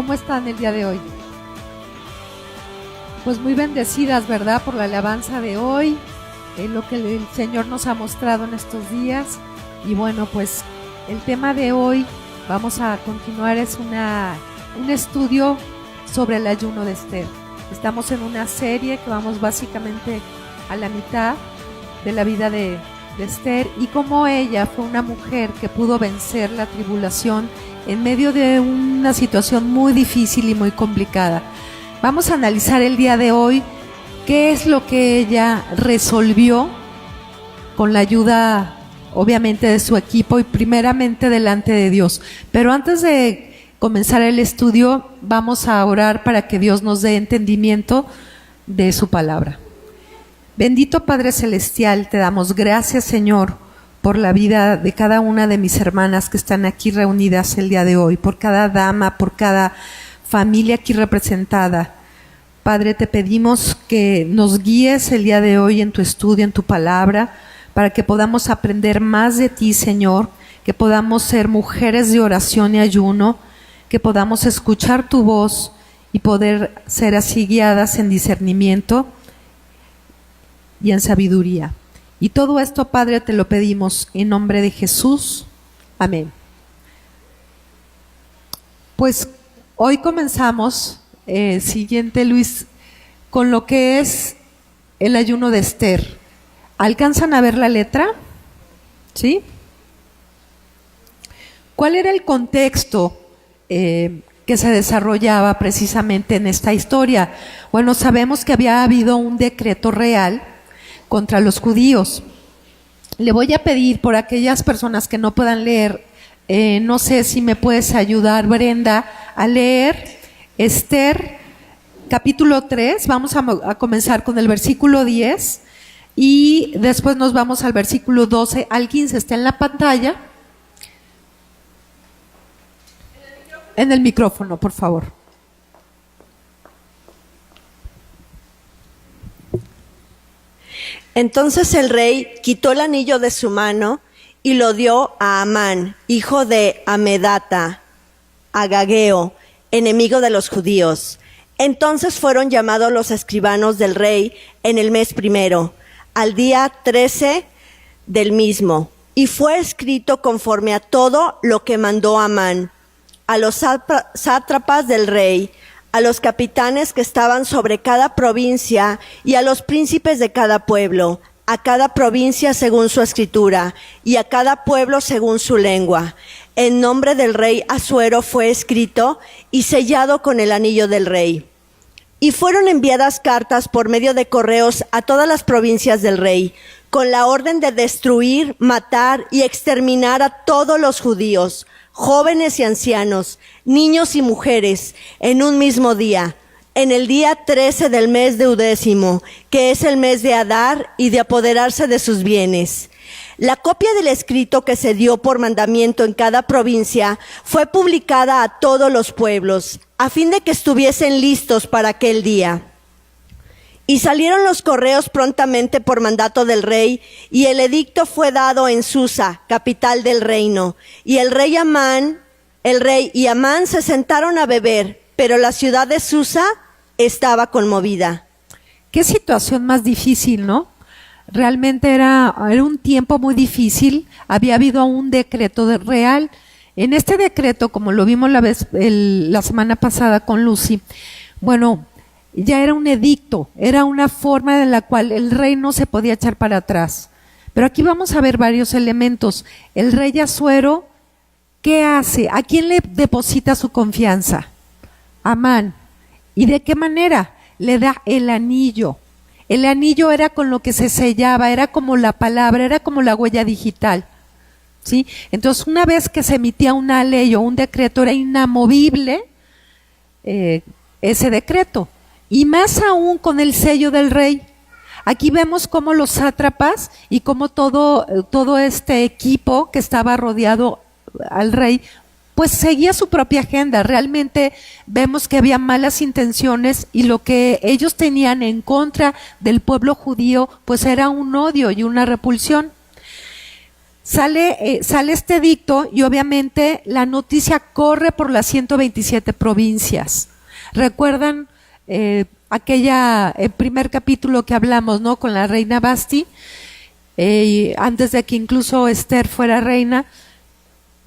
¿Cómo están el día de hoy? Pues muy bendecidas, ¿verdad? Por la alabanza de hoy, lo que el Señor nos ha mostrado en estos días. Y bueno, pues el tema de hoy, vamos a continuar, es un estudio sobre el ayuno de Esther. Estamos en una serie que vamos básicamente a la mitad de la vida de Esther y cómo ella fue una mujer que pudo vencer la tribulación en medio de una situación muy difícil y muy complicada. Vamos a analizar el día de hoy qué es lo que ella resolvió con la ayuda, obviamente, de su equipo y primeramente delante de Dios. Pero antes de comenzar el estudio, vamos a orar para que Dios nos dé entendimiento de su palabra. Bendito Padre Celestial, te damos gracias, Señor, por la vida de cada una de mis hermanas que están aquí reunidas el día de hoy, por cada dama, por cada familia aquí representada. Padre, te pedimos que nos guíes el día de hoy en tu estudio, en tu palabra, para que podamos aprender más de ti, Señor, que podamos ser mujeres de oración y ayuno, que podamos escuchar tu voz y poder ser así guiadas en discernimiento y en sabiduría. Y todo esto, Padre, te lo pedimos en nombre de Jesús. Amén. Pues hoy comenzamos, siguiente Luis, con lo que es el ayuno de Esther. ¿Alcanzan a ver la letra? ¿Sí? ¿Cuál era el contexto que se desarrollaba precisamente en esta historia? Bueno, sabemos que había habido un decreto real contra los judíos. Le voy a pedir por aquellas personas que no puedan leer, no sé si me puedes ayudar, Brenda, a leer Esther capítulo 3, vamos a comenzar con el versículo 10 y después nos vamos al versículo 12 al 15, está en la pantalla. En el micrófono, por favor. Entonces el rey quitó el anillo de su mano y lo dio a Amán, hijo de Amedata, Agageo, enemigo de los judíos. Entonces fueron llamados los escribanos del rey en el mes primero, al día 13 del mismo, y fue escrito conforme a todo lo que mandó Amán, a los sátrapas del rey, a los capitanes que estaban sobre cada provincia y a los príncipes de cada pueblo, a cada provincia según su escritura y a cada pueblo según su lengua. En nombre del rey Asuero fue escrito y sellado con el anillo del rey. Y fueron enviadas cartas por medio de correos a todas las provincias del rey, con la orden de destruir, matar y exterminar a todos los judíos, jóvenes y ancianos, niños y mujeres, en un mismo día, en el día 13 del mes de Udécimo, que es el mes de Adar, y de apoderarse de sus bienes. La copia del escrito que se dio por mandamiento en cada provincia fue publicada a todos los pueblos, a fin de que estuviesen listos para aquel día. Y salieron los correos prontamente por mandato del rey, y el edicto fue dado en Susa, capital del reino. Y el rey y Amán se sentaron a beber, pero la ciudad de Susa estaba conmovida. Qué situación más difícil, ¿no? Realmente era un tiempo muy difícil, había habido un decreto real. En este decreto, como lo vimos la semana pasada con Lucy, bueno, ya era un edicto, era una forma en la cual el rey no se podía echar para atrás. Pero aquí vamos a ver varios elementos. El rey Asuero, ¿qué hace? ¿A quién le deposita su confianza? Amán. ¿Y de qué manera? Le da el anillo. El anillo era con lo que se sellaba, era como la palabra, era como la huella digital, ¿sí? Entonces, una vez que se emitía una ley o un decreto, era inamovible ese decreto. Y más aún con el sello del rey. Aquí vemos cómo los sátrapas y cómo todo este equipo que estaba rodeado al rey, pues seguía su propia agenda. Realmente vemos que había malas intenciones y lo que ellos tenían en contra del pueblo judío, pues era un odio y una repulsión. sale este edicto y obviamente la noticia corre por las 127 provincias. ¿Recuerdan el primer capítulo que hablamos, ¿no? Con la reina Basti, antes de que incluso Esther fuera reina,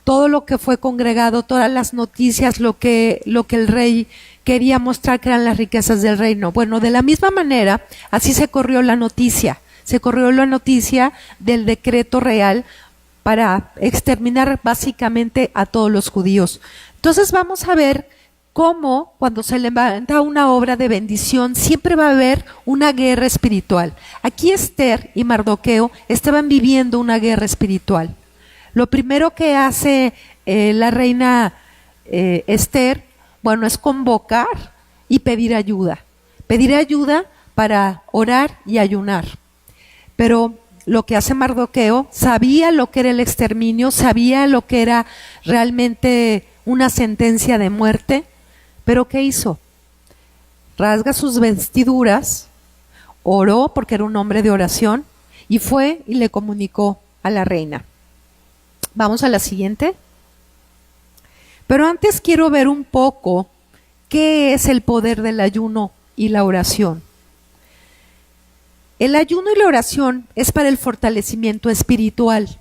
todo lo que fue congregado, todas las noticias, lo que el rey quería mostrar que eran las riquezas del reino. Bueno, de la misma manera, así se corrió la noticia del decreto real para exterminar básicamente a todos los judíos. Entonces vamos a ver cómo cuando se levanta una obra de bendición siempre va a haber una guerra espiritual. Aquí Esther y Mardoqueo estaban viviendo una guerra espiritual. Lo primero que hace la reina Esther, bueno, es convocar y pedir ayuda para orar y ayunar. Pero lo que hace Mardoqueo, sabía lo que era el exterminio, sabía lo que era realmente una sentencia de muerte, pero ¿qué hizo? Rasga sus vestiduras, oró porque era un hombre de oración y fue y le comunicó a la reina. Vamos a la siguiente. Pero antes quiero ver un poco qué es el poder del ayuno y la oración. El ayuno y la oración es para el fortalecimiento espiritual.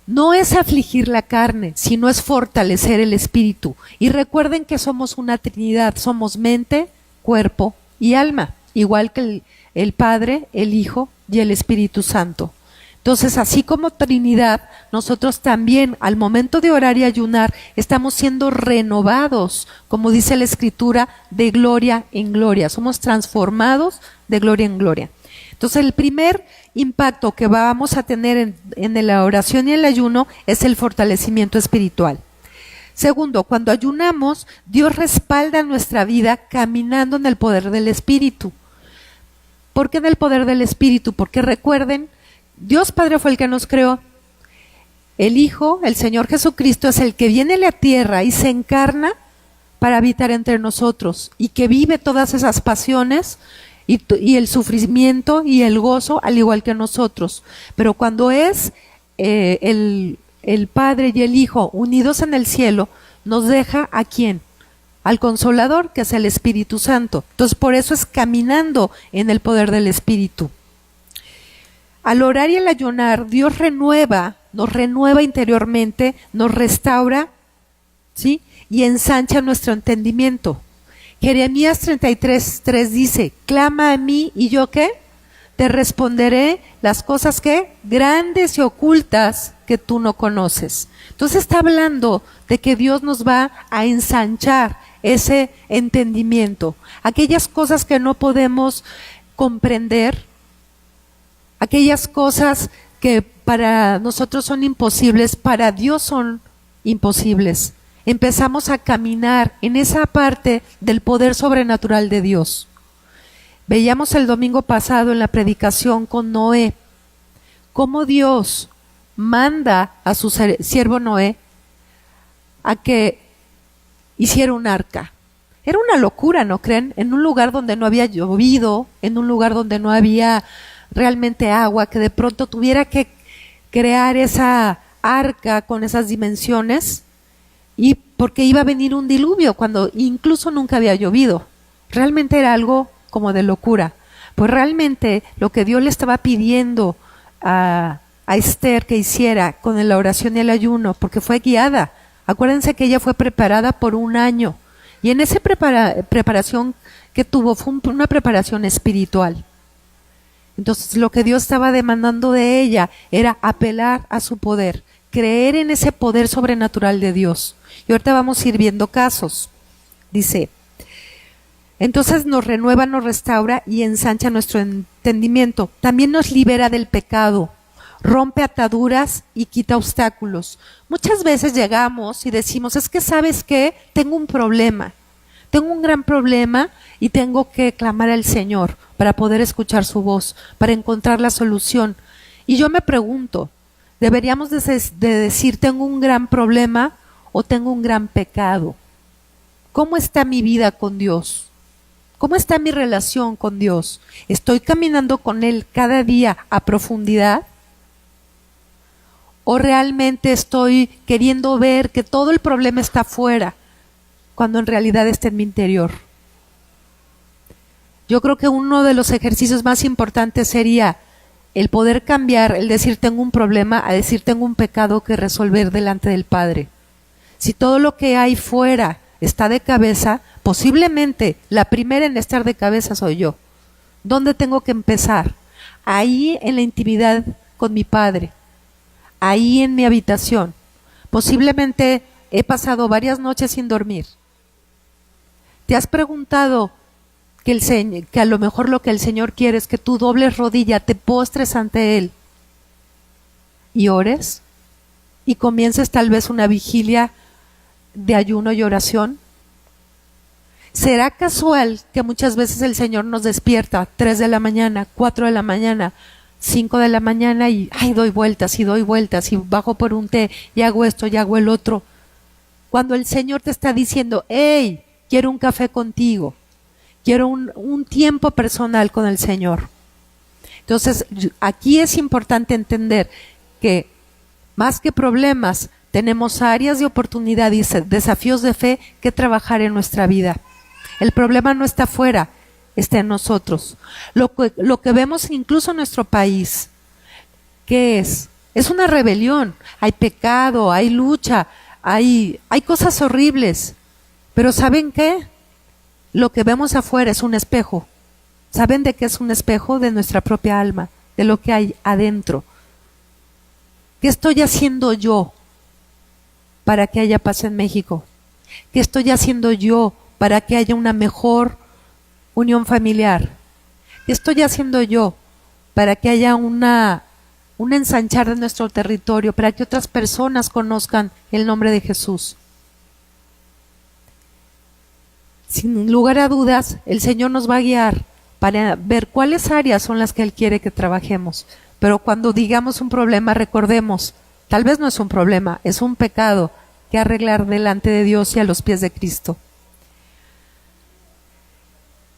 No es afligir la carne, sino es fortalecer el espíritu. Y recuerden que somos una trinidad, somos mente, cuerpo y alma, igual que el Padre, el Hijo y el Espíritu Santo. Entonces, así como Trinidad, nosotros también al momento de orar y ayunar estamos siendo renovados, como dice la Escritura, de gloria en gloria. Somos transformados de gloria en gloria. Entonces, el primer impacto que vamos a tener en la oración y el ayuno es el fortalecimiento espiritual. Segundo, cuando ayunamos, Dios respalda nuestra vida caminando en el poder del Espíritu. ¿Por qué en el poder del Espíritu? Porque recuerden, Dios Padre fue el que nos creó. El Hijo, el Señor Jesucristo, es el que viene a la tierra y se encarna para habitar entre nosotros y que vive todas esas pasiones y el sufrimiento y el gozo al igual que nosotros. Pero cuando es el Padre y el Hijo unidos en el cielo, nos deja ¿a quién? Al Consolador, que es el Espíritu Santo. Entonces por eso es caminando en el poder del Espíritu. Al orar y al ayunar, Dios nos renueva interiormente, nos restaura, ¿sí? Y ensancha nuestro entendimiento. Jeremías 33:3 dice, clama a mí y yo ¿qué? Te responderé las cosas que grandes y ocultas que tú no conoces. Entonces está hablando de que Dios nos va a ensanchar ese entendimiento. Aquellas cosas que no podemos comprender, aquellas cosas que para nosotros son imposibles, para Dios son imposibles. Empezamos a caminar en esa parte del poder sobrenatural de Dios. Veíamos el domingo pasado en la predicación con Noé, cómo Dios manda a su siervo Noé a que hiciera un arca. Era una locura, ¿no creen? En un lugar donde no había llovido, en un lugar donde no había realmente agua, que de pronto tuviera que crear esa arca con esas dimensiones, y porque iba a venir un diluvio cuando incluso nunca había llovido. Realmente era algo como de locura. Pues realmente lo que Dios le estaba pidiendo a Esther que hiciera con la oración y el ayuno, porque fue guiada. Acuérdense que ella fue preparada por un año, y en esa preparación que tuvo fue una preparación espiritual. Entonces lo que Dios estaba demandando de ella era apelar a su poder, creer en ese poder sobrenatural de Dios. Y ahorita vamos a ir viendo casos. Dice, entonces nos renueva, nos restaura y ensancha nuestro entendimiento. También nos libera del pecado, rompe ataduras y quita obstáculos. Muchas veces llegamos y decimos, es que ¿sabes qué? Tengo un problema. Tengo un gran problema y tengo que clamar al Señor para poder escuchar su voz, para encontrar la solución. Y yo me pregunto, ¿deberíamos de decir tengo un gran problema o tengo un gran pecado? ¿Cómo está mi vida con Dios? ¿Cómo está mi relación con Dios? ¿Estoy caminando con Él cada día a profundidad? ¿O realmente estoy queriendo ver que todo el problema está afuera, cuando en realidad está en mi interior? Yo creo que uno de los ejercicios más importantes sería el poder cambiar, el decir tengo un problema, a decir tengo un pecado que resolver delante del Padre. Si todo lo que hay fuera está de cabeza, posiblemente la primera en estar de cabeza soy yo. ¿Dónde tengo que empezar? Ahí en la intimidad con mi Padre, ahí en mi habitación. Posiblemente he pasado varias noches sin dormir. ¿Te has preguntado que a lo mejor lo que el Señor quiere es que tú dobles rodilla, te postres ante Él y ores? Y comiences tal vez una vigilia de ayuno y oración. ¿Será casual que muchas veces el Señor nos despierta 3 de la mañana, 4 de la mañana, 5 de la mañana y doy vueltas y bajo por un té y hago esto y hago el otro? Cuando el Señor te está diciendo, hey, quiero un café contigo, quiero un tiempo personal con el Señor. Entonces, aquí es importante entender que más que problemas, tenemos áreas de oportunidad y desafíos de fe que trabajar en nuestra vida. El problema no está afuera, está en nosotros. Lo que vemos incluso en nuestro país, ¿qué es? Es una rebelión, hay pecado, hay lucha, hay cosas horribles. Pero ¿saben qué? Lo que vemos afuera es un espejo. ¿Saben de qué es un espejo? De nuestra propia alma, de lo que hay adentro. ¿Qué estoy haciendo yo para que haya paz en México? ¿Qué estoy haciendo yo para que haya una mejor unión familiar? ¿Qué estoy haciendo yo para que haya un ensanchar de nuestro territorio, para que otras personas conozcan el nombre de Jesús? Sin lugar a dudas, el Señor nos va a guiar para ver cuáles áreas son las que Él quiere que trabajemos. Pero cuando digamos un problema, recordemos, tal vez no es un problema, es un pecado que arreglar delante de Dios y a los pies de Cristo.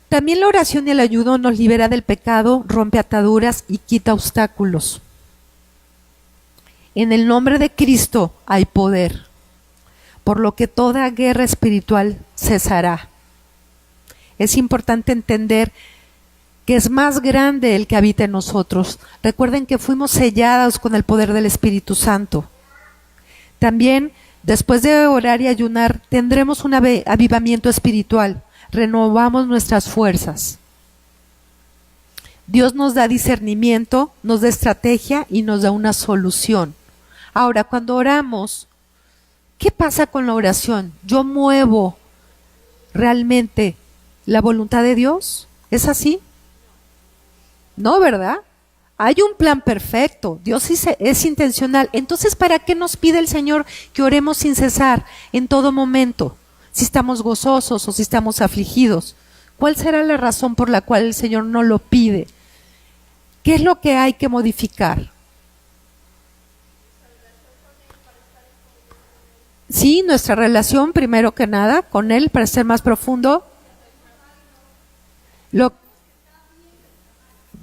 También la oración y el ayuno nos libera del pecado, rompe ataduras y quita obstáculos. En el nombre de Cristo hay poder, por lo que toda guerra espiritual cesará. Es importante entender que es más grande el que habita en nosotros. Recuerden que fuimos sellados con el poder del Espíritu Santo. También, después de orar y ayunar, tendremos un avivamiento espiritual. Renovamos nuestras fuerzas. Dios nos da discernimiento, nos da estrategia y nos da una solución. Ahora, cuando oramos, ¿qué pasa con la oración? ¿Yo muevo realmente la voluntad de Dios? ¿Es así? No, ¿verdad? Hay un plan perfecto, Dios es intencional. Entonces, ¿para qué nos pide el Señor que oremos sin cesar en todo momento? Si estamos gozosos o si estamos afligidos, ¿cuál será la razón por la cual el Señor no lo pide? ¿Qué es lo que hay que modificar? Sí, nuestra relación, primero que nada, con Él, para ser más profundo.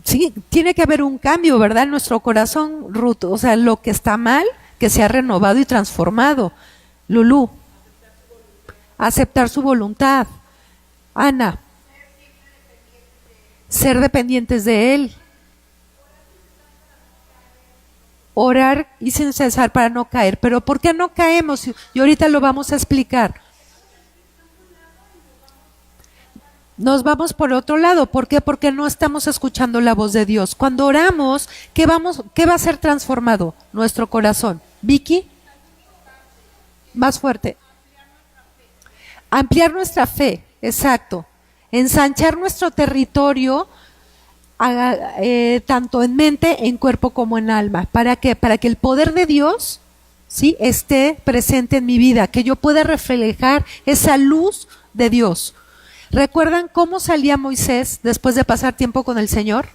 Sí, tiene que haber un cambio, ¿verdad? En nuestro corazón, Ruth. O sea, lo que está mal, que se ha renovado y transformado. Lulú. Aceptar su voluntad. Ana. Ser dependientes de Él. Orar y sin cesar para no caer. Pero ¿por qué no caemos? Y ahorita lo vamos a explicar. Nos vamos por otro lado. ¿Por qué? Porque no estamos escuchando la voz de Dios. Cuando oramos, ¿qué va a ser transformado? Nuestro corazón. Vicky, más fuerte. Ampliar nuestra fe, exacto. Ensanchar nuestro territorio, tanto en mente, en cuerpo como en alma. ¿Para qué? Para que el poder de Dios, ¿sí?, esté presente en mi vida, que yo pueda reflejar esa luz de Dios. ¿Recuerdan cómo salía Moisés después de pasar tiempo con el Señor?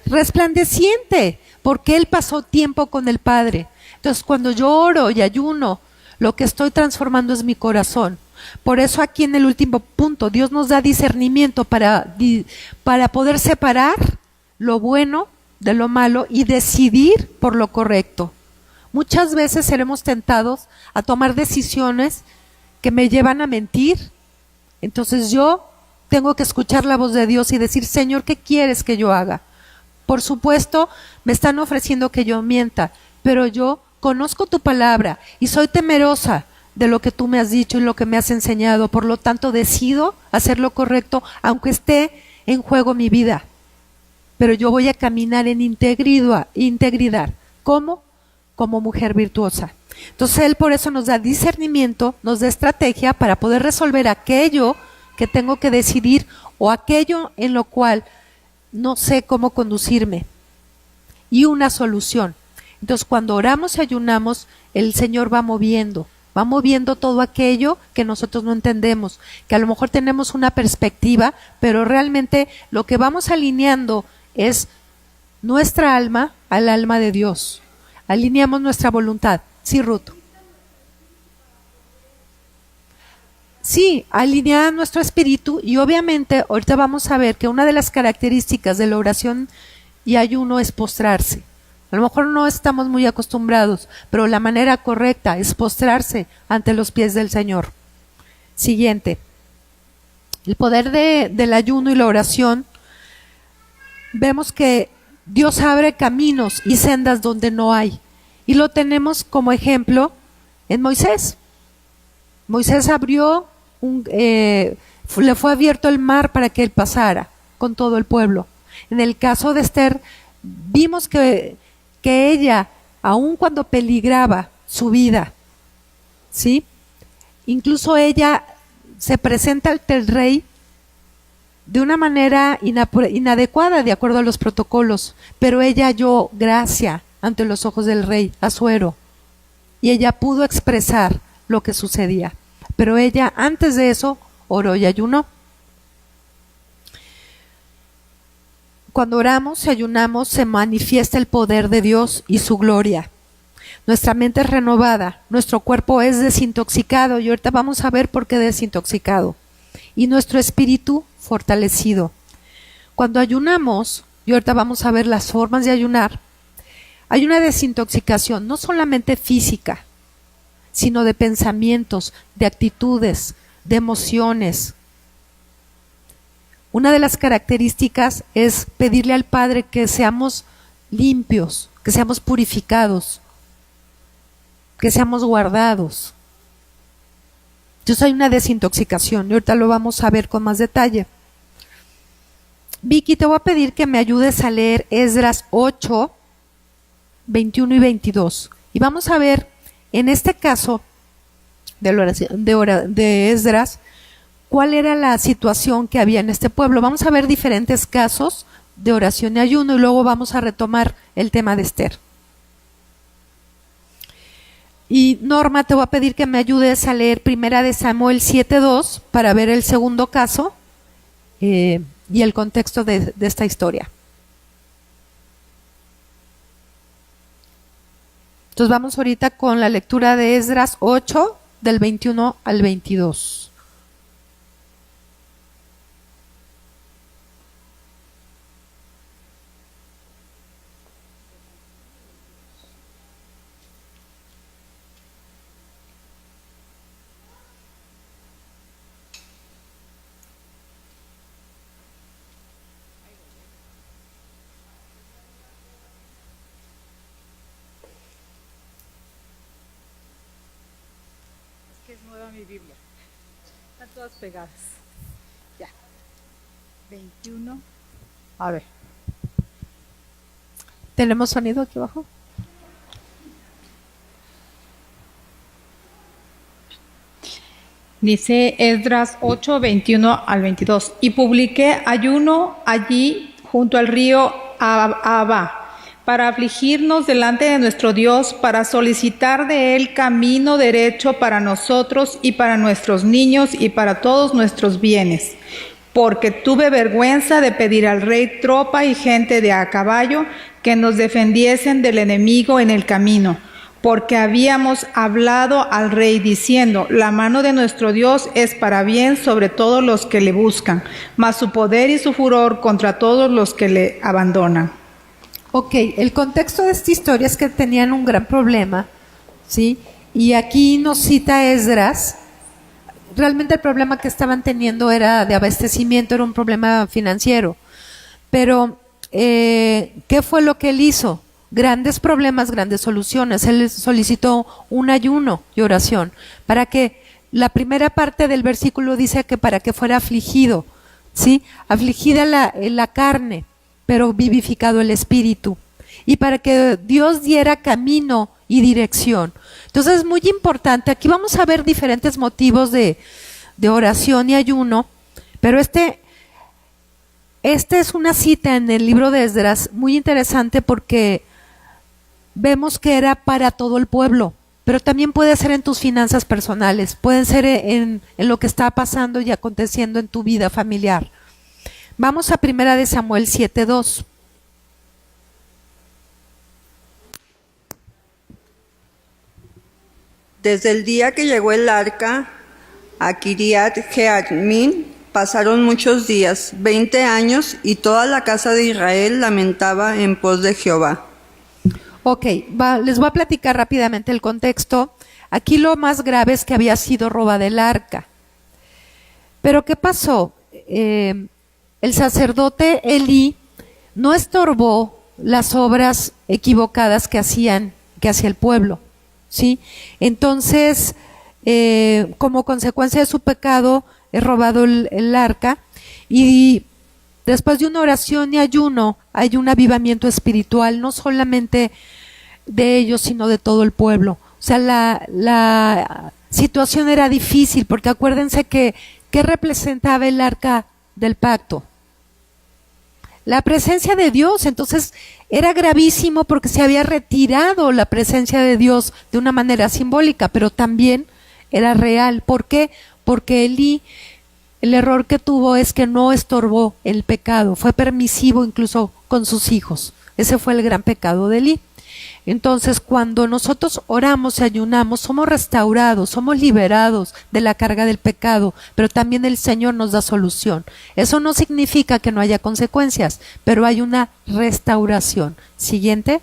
Resplandeciente, porque él pasó tiempo con el Padre. Entonces, cuando yo oro y ayuno, lo que estoy transformando es mi corazón. Por eso aquí en el último punto, Dios nos da discernimiento para poder separar lo bueno de lo malo y decidir por lo correcto. Muchas veces seremos tentados a tomar decisiones que me llevan a mentir. Entonces yo tengo que escuchar la voz de Dios y decir, Señor, ¿qué quieres que yo haga? Por supuesto, me están ofreciendo que yo mienta, pero yo conozco tu palabra y soy temerosa de lo que tú me has dicho y lo que me has enseñado. Por lo tanto, decido hacer lo correcto, aunque esté en juego mi vida. Pero yo voy a caminar en integridad. ¿Cómo? Como mujer virtuosa. Entonces Él por eso nos da discernimiento, nos da estrategia para poder resolver aquello que tengo que decidir o aquello en lo cual no sé cómo conducirme, y una solución. Entonces cuando oramos y ayunamos, el Señor va moviendo todo aquello que nosotros no entendemos, que a lo mejor tenemos una perspectiva, pero realmente lo que vamos alineando es nuestra alma al alma de Dios. Alineamos nuestra voluntad. Sí, Ruth. Sí, alinear nuestro espíritu, y obviamente ahorita vamos a ver que una de las características de la oración y ayuno es postrarse. A lo mejor no estamos muy acostumbrados, pero la manera correcta es postrarse ante los pies del Señor. Siguiente. El poder del ayuno y la oración. Vemos que Dios abre caminos y sendas donde no hay. Y lo tenemos como ejemplo en Moisés. Moisés abrió, le fue abierto el mar para que él pasara con todo el pueblo. En el caso de Esther, vimos que ella, aun cuando peligraba su vida, ¿sí? Incluso ella se presenta ante el rey de una manera inadecuada de acuerdo a los protocolos, pero ella halló gracia ante los ojos del rey Asuero, y ella pudo expresar lo que sucedía. Pero ella antes de eso oró y ayunó. Cuando oramos y ayunamos se manifiesta el poder de Dios y su gloria. Nuestra mente es renovada, nuestro cuerpo es desintoxicado, y ahorita vamos a ver por qué desintoxicado, y nuestro espíritu fortalecido. Cuando ayunamos, y ahorita vamos a ver las formas de ayunar, hay una desintoxicación no solamente física, sino de pensamientos, de actitudes, de emociones. Una de las características es pedirle al Padre que seamos limpios, que seamos purificados, que seamos guardados. Entonces hay una desintoxicación, y ahorita lo vamos a ver con más detalle. Vicky, te voy a pedir que me ayudes a leer Esdras 8, 21 y 22. Y vamos a ver, en este caso de Esdras, cuál era la situación que había en este pueblo. Vamos a ver diferentes casos de oración y ayuno, y luego vamos a retomar el tema de Esther. Y Norma, te voy a pedir que me ayudes a leer Primera de Samuel 7:2 para ver el segundo caso y el contexto de esta historia. Entonces vamos ahorita con la lectura de Esdras 8, del 21 al 22. Es nueva mi Biblia. Están todas pegadas. Ya. 21. A ver. ¿Tenemos sonido aquí abajo? Dice Esdras 8, 21 al 22. Y publiqué ayuno allí junto al río Ahava, para afligirnos delante de nuestro Dios, para solicitar de Él camino derecho para nosotros y para nuestros niños y para todos nuestros bienes. Porque tuve vergüenza de pedir al rey tropa y gente de a caballo que nos defendiesen del enemigo en el camino. Porque habíamos hablado al rey diciendo, la mano de nuestro Dios es para bien sobre todos los que le buscan, mas su poder y su furor contra todos los que le abandonan. Ok, el contexto de esta historia es que tenían un gran problema, ¿sí? Y aquí nos cita Esdras. Realmente el problema que estaban teniendo era de abastecimiento, era un problema financiero. Pero, ¿qué fue lo que él hizo? Grandes problemas, grandes soluciones. Él solicitó un ayuno y oración para que la primera parte del versículo dice que para que fuera afligido, ¿sí? Afligida la carne, pero vivificado el espíritu. Y para que Dios diera camino y dirección. Entonces es muy importante. Aquí vamos a ver diferentes motivos de oración y ayuno, pero esta es una cita en el libro de Esdras muy interesante porque vemos que era para todo el pueblo, pero también puede ser en tus finanzas personales, pueden ser en lo que está pasando y aconteciendo en tu vida familiar. Vamos a 1 Samuel 7:2. Desde el día que llegó el arca a Kiriat Jearim, pasaron muchos días, 20 años, y toda la casa de Israel lamentaba en pos de Jehová. Ok, les voy a platicar rápidamente el contexto. Aquí lo más grave es que había sido robada el arca. Pero ¿qué pasó? El sacerdote Elí no estorbó las obras equivocadas que hacía el pueblo, ¿sí? Entonces, como consecuencia de su pecado, es robado el arca, y después de una oración y ayuno hay un avivamiento espiritual, no solamente de ellos, sino de todo el pueblo. O sea, la situación era difícil, porque acuérdense que ¿qué representaba el arca del pacto? La presencia de Dios. Entonces era gravísimo porque se había retirado la presencia de Dios de una manera simbólica, pero también era real. ¿Por qué? Porque Elí, el error que tuvo es que no estorbó el pecado, fue permisivo incluso con sus hijos. Ese fue el gran pecado de Elí. Entonces, cuando nosotros oramos y ayunamos, somos restaurados, somos liberados de la carga del pecado, pero también el Señor nos da solución. Eso no significa que no haya consecuencias, pero hay una restauración. Siguiente.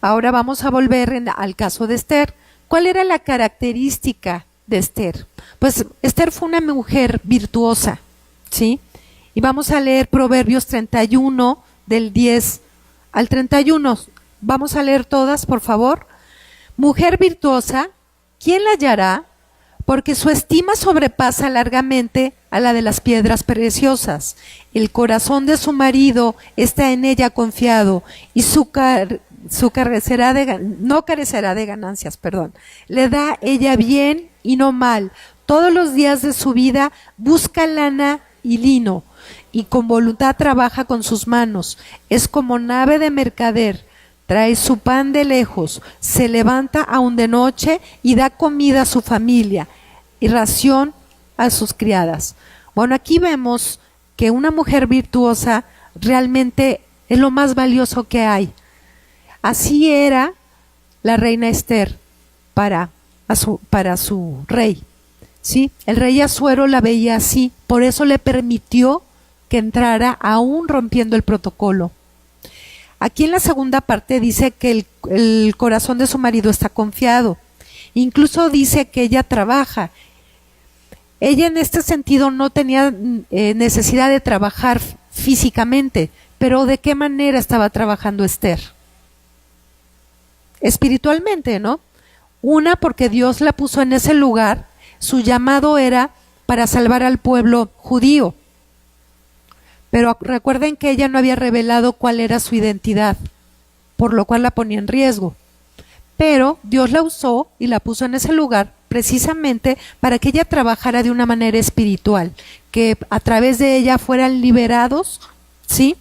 Ahora vamos a volver al caso de Esther. ¿Cuál era la característica de Esther? Pues Esther fue una mujer virtuosa, ¿sí? Y vamos a leer Proverbios 31, del 10 al 31. Vamos a leer todas, por favor. Mujer virtuosa, ¿quién la hallará? Porque su estima sobrepasa largamente a la de las piedras preciosas. El corazón de su marido está en ella confiado, y no carecerá de ganancias, Le da ella bien y no mal. Todos los días de su vida busca lana y lino, y con voluntad trabaja con sus manos. Es como nave de mercader, trae su pan de lejos, se levanta aún de noche y da comida a su familia y ración a sus criadas. Bueno, aquí vemos que una mujer virtuosa realmente es lo más valioso que hay. Así era la reina Esther para su rey, ¿sí? El rey Asuero la veía así, por eso le permitió que entrara aún rompiendo el protocolo. Aquí en la segunda parte dice que el corazón de su marido está confiado. Incluso dice que ella trabaja. Ella en este sentido no tenía necesidad de trabajar físicamente, pero ¿de qué manera estaba trabajando Esther? Espiritualmente, ¿no? Una, porque Dios la puso en ese lugar, su llamado era para salvar al pueblo judío. Pero recuerden que ella no había revelado cuál era su identidad, por lo cual la ponía en riesgo. Pero Dios la usó y la puso en ese lugar precisamente para que ella trabajara de una manera espiritual, que a través de ella fueran liberados, ¿sí?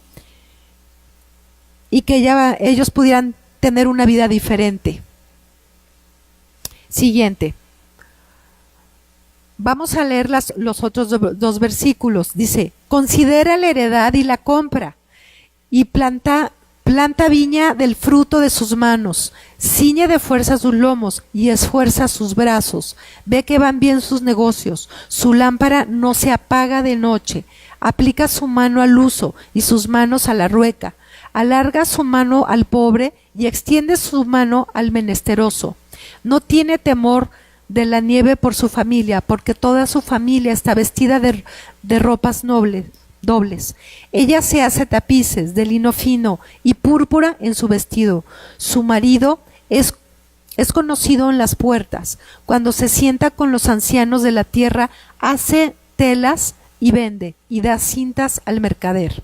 Y que ellos pudieran tener una vida diferente. Siguiente. Vamos a leer los otros dos versículos. Dice, considera la heredad y la compra, y planta viña del fruto de sus manos, ciñe de fuerza sus lomos y esfuerza sus brazos. Ve que van bien sus negocios, su lámpara no se apaga de noche. Aplica su mano al uso y sus manos a la rueca. Alarga su mano al pobre y extiende su mano al menesteroso. No tiene temor de la nieve por su familia, porque toda su familia está vestida de ropas dobles. Ella se hace tapices de lino fino y púrpura en su vestido. Su marido es conocido en las puertas. Cuando se sienta con los ancianos de la tierra, hace telas y vende, y da cintas al mercader.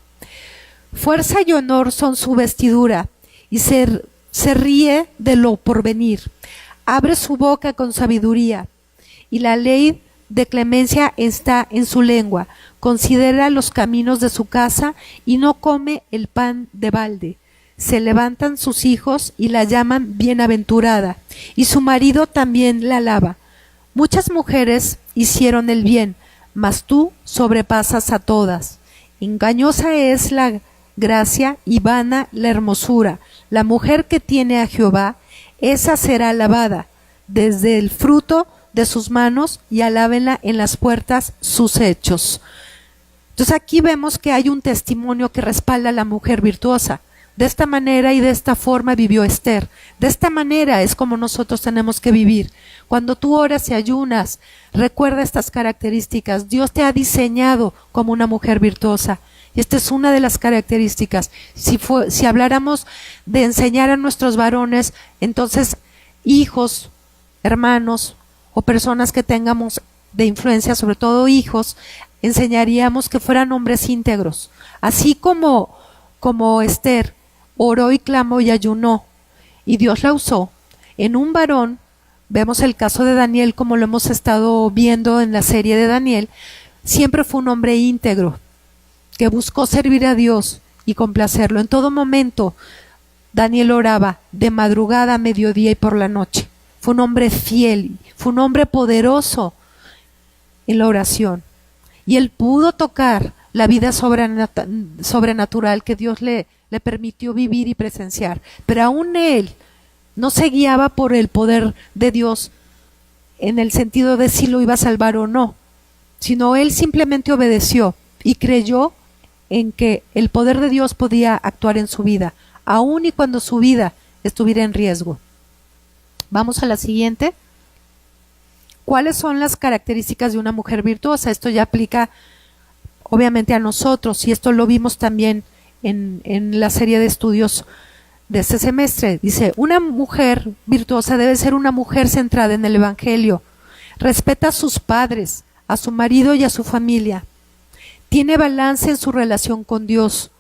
Fuerza y honor son su vestidura, y se ríe de lo porvenir. Abre su boca con sabiduría, y la ley de clemencia está en su lengua. Considera los caminos de su casa, y no come el pan de balde. Se levantan sus hijos y la llaman bienaventurada, y su marido también la alaba. Muchas mujeres hicieron el bien, mas tú sobrepasas a todas. Engañosa es la gracia y vana la hermosura. La mujer que tiene a Jehová, esa será alabada desde el fruto de sus manos, y alábenla en las puertas sus hechos. Entonces aquí vemos que hay un testimonio que respalda a la mujer virtuosa. De esta manera y de esta forma vivió Esther. De esta manera es como nosotros tenemos que vivir. Cuando tú oras y ayunas, recuerda estas características. Dios te ha diseñado como una mujer virtuosa. Y esta es una de las características. Si habláramos de enseñar a nuestros varones, entonces hijos, hermanos o personas que tengamos de influencia, sobre todo hijos, enseñaríamos que fueran hombres íntegros. Así como Esther oró y clamó y ayunó, y Dios la usó. En un varón, vemos el caso de Daniel, como lo hemos estado viendo en la serie de Daniel, siempre fue un hombre íntegro, que buscó servir a Dios y complacerlo. En todo momento, Daniel oraba de madrugada, mediodía y por la noche. Fue un hombre fiel, fue un hombre poderoso en la oración. Y él pudo tocar la vida sobrenatural que Dios le permitió vivir y presenciar. Pero aún él no se guiaba por el poder de Dios en el sentido de si lo iba a salvar o no, sino él simplemente obedeció y creyó en que el poder de Dios podía actuar en su vida, aun y cuando su vida estuviera en riesgo. Vamos a la siguiente. ¿Cuáles son las características de una mujer virtuosa? Esto ya aplica obviamente a nosotros, y esto lo vimos también en la serie de estudios de este semestre. Dice, una mujer virtuosa debe ser una mujer centrada en el Evangelio, respeta a sus padres, a su marido y a su familia, tiene balance en su relación con Dios,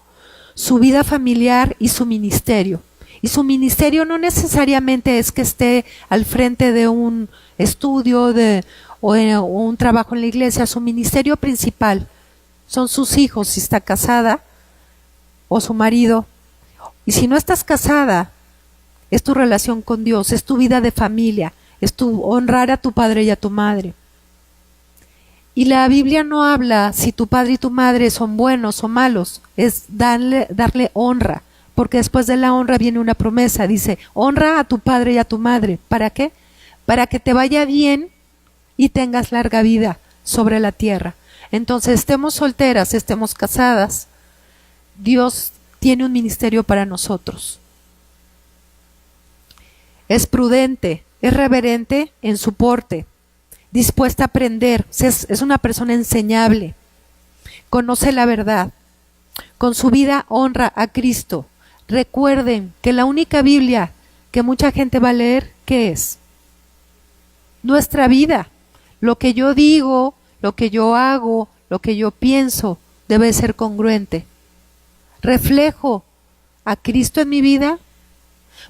su vida familiar y su ministerio. Y su ministerio no necesariamente es que esté al frente de un estudio o un trabajo en la iglesia. Su ministerio principal son sus hijos, si está casada, o su marido. Y si no estás casada, es tu relación con Dios, es tu vida de familia, es tu honrar a tu padre y a tu madre. Y la Biblia no habla si tu padre y tu madre son buenos o malos, es darle honra, porque después de la honra viene una promesa, dice, honra a tu padre y a tu madre. ¿Para qué? Para que te vaya bien y tengas larga vida sobre la tierra. Entonces, estemos solteras, estemos casadas, Dios tiene un ministerio para nosotros. Es prudente, es reverente en su porte, dispuesta a aprender, es una persona enseñable, conoce la verdad, con su vida honra a Cristo. Recuerden que la única Biblia que mucha gente va a leer, ¿qué es? Nuestra vida. Lo que yo digo, lo que yo hago, lo que yo pienso, debe ser congruente. ¿Reflejo a Cristo en mi vida?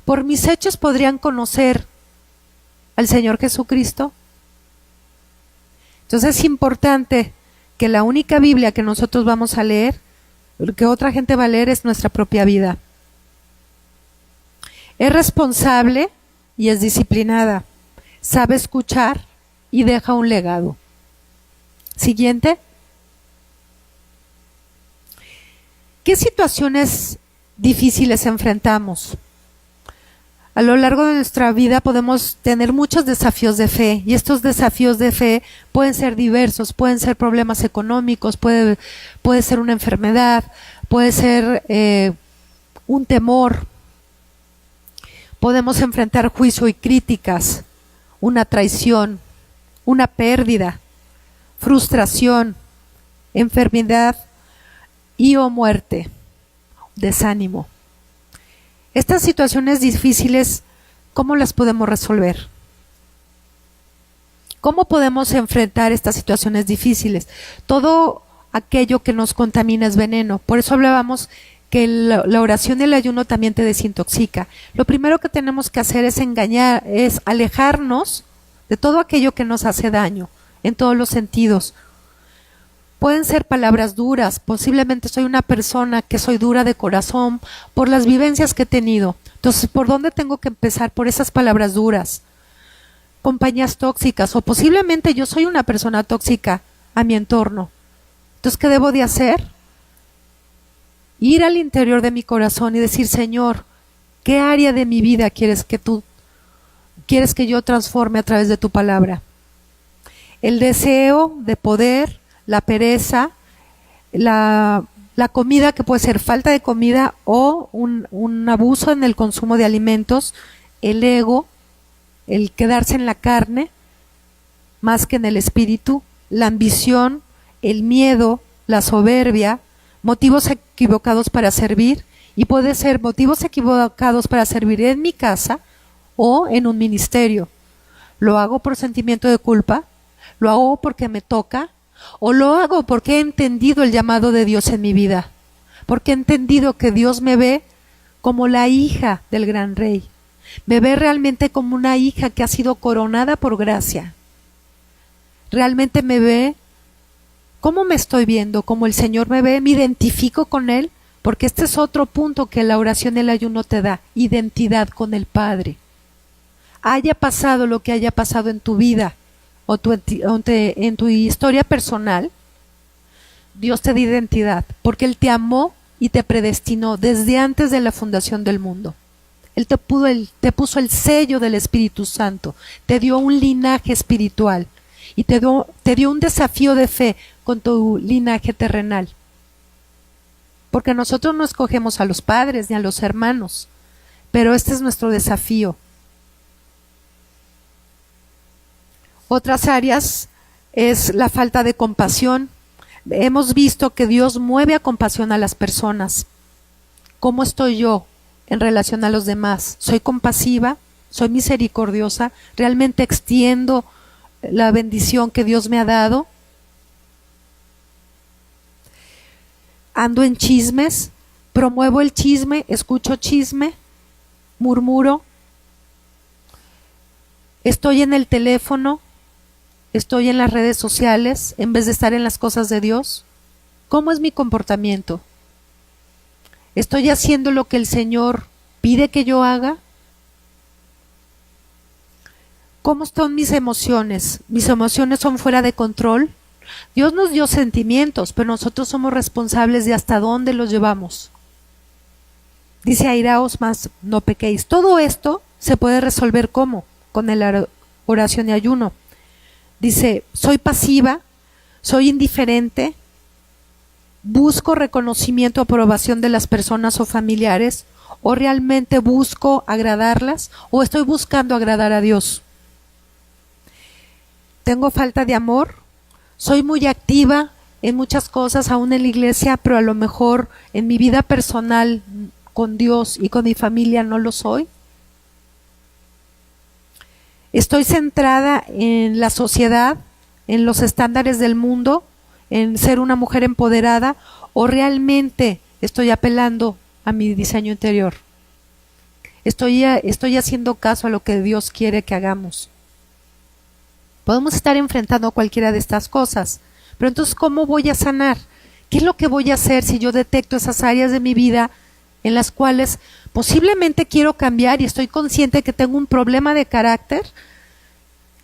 ¿Por mis hechos podrían conocer al Señor Jesucristo? Entonces es importante que la única Biblia que nosotros vamos a leer, que otra gente va a leer, es nuestra propia vida. Es responsable y es disciplinada. Sabe escuchar y deja un legado. Siguiente. ¿Qué situaciones difíciles enfrentamos? A lo largo de nuestra vida podemos tener muchos desafíos de fe, y estos desafíos de fe pueden ser diversos, pueden ser problemas económicos, puede ser una enfermedad, puede ser un temor. Podemos enfrentar juicio y críticas, una traición, una pérdida, frustración, enfermedad y o muerte, desánimo. Estas situaciones difíciles, ¿cómo las podemos resolver? ¿Cómo podemos enfrentar estas situaciones difíciles? Todo aquello que nos contamina es veneno. Por eso hablábamos que la oración y el ayuno también te desintoxica. Lo primero que tenemos que hacer es alejarnos de todo aquello que nos hace daño, en todos los sentidos. Pueden ser palabras duras, posiblemente soy una persona que soy dura de corazón por las vivencias que he tenido. Entonces, ¿por dónde tengo que empezar? Por esas palabras duras. Compañías tóxicas, o posiblemente yo soy una persona tóxica a mi entorno. Entonces, ¿qué debo de hacer? Ir al interior de mi corazón y decir, Señor, ¿qué área de mi vida quieres que yo transforme a través de tu palabra? El deseo de poder, la pereza, la comida, que puede ser falta de comida o un abuso en el consumo de alimentos, el ego, el quedarse en la carne más que en el espíritu, la ambición, el miedo, la soberbia, motivos equivocados para servir, y puede ser motivos equivocados para servir en mi casa o en un ministerio. Lo hago por sentimiento de culpa, lo hago porque me toca, o lo hago porque he entendido el llamado de Dios en mi vida, porque he entendido que Dios me ve como la hija del gran rey, me ve realmente como una hija que ha sido coronada por gracia. Realmente me ve como me estoy viendo, como el Señor me ve, me identifico con Él, porque este es otro punto que la oración y el ayuno te da, identidad con el Padre. Haya pasado lo que haya pasado en tu vida, o en tu historia personal, Dios te da identidad, porque Él te amó y te predestinó desde antes de la fundación del mundo. Él te puso el sello del Espíritu Santo, te dio un linaje espiritual y te dio un desafío de fe con tu linaje terrenal. Porque nosotros no escogemos a los padres ni a los hermanos, pero este es nuestro desafío. Otras áreas es la falta de compasión. Hemos visto que Dios mueve a compasión a las personas. ¿Cómo estoy yo en relación a los demás? ¿Soy compasiva? ¿Soy misericordiosa? ¿Realmente extiendo la bendición que Dios me ha dado? ¿Ando en chismes? ¿Promuevo el chisme? ¿Escucho chisme? ¿Murmuro? ¿Estoy en el teléfono? ¿Estoy en las redes sociales en vez de estar en las cosas de Dios? ¿Cómo es mi comportamiento? ¿Estoy haciendo lo que el Señor pide que yo haga? ¿Cómo están mis emociones? ¿Mis emociones son fuera de control? Dios nos dio sentimientos, pero nosotros somos responsables de hasta dónde los llevamos. Dice, airaos más, no pequéis. Todo esto se puede resolver ¿cómo? Con la oración y ayuno. Dice, soy pasiva, soy indiferente, busco reconocimiento o aprobación de las personas o familiares, o realmente busco agradarlas, o estoy buscando agradar a Dios. Tengo falta de amor, soy muy activa en muchas cosas, aún en la iglesia, pero a lo mejor en mi vida personal con Dios y con mi familia no lo soy. Estoy centrada en la sociedad, en los estándares del mundo, en ser una mujer empoderada, o realmente estoy apelando a mi diseño interior. Estoy haciendo caso a lo que Dios quiere que hagamos. Podemos estar enfrentando cualquiera de estas cosas, pero entonces, ¿cómo voy a sanar? ¿Qué es lo que voy a hacer si yo detecto esas áreas de mi vida en las cuales posiblemente quiero cambiar y estoy consciente que tengo un problema de carácter,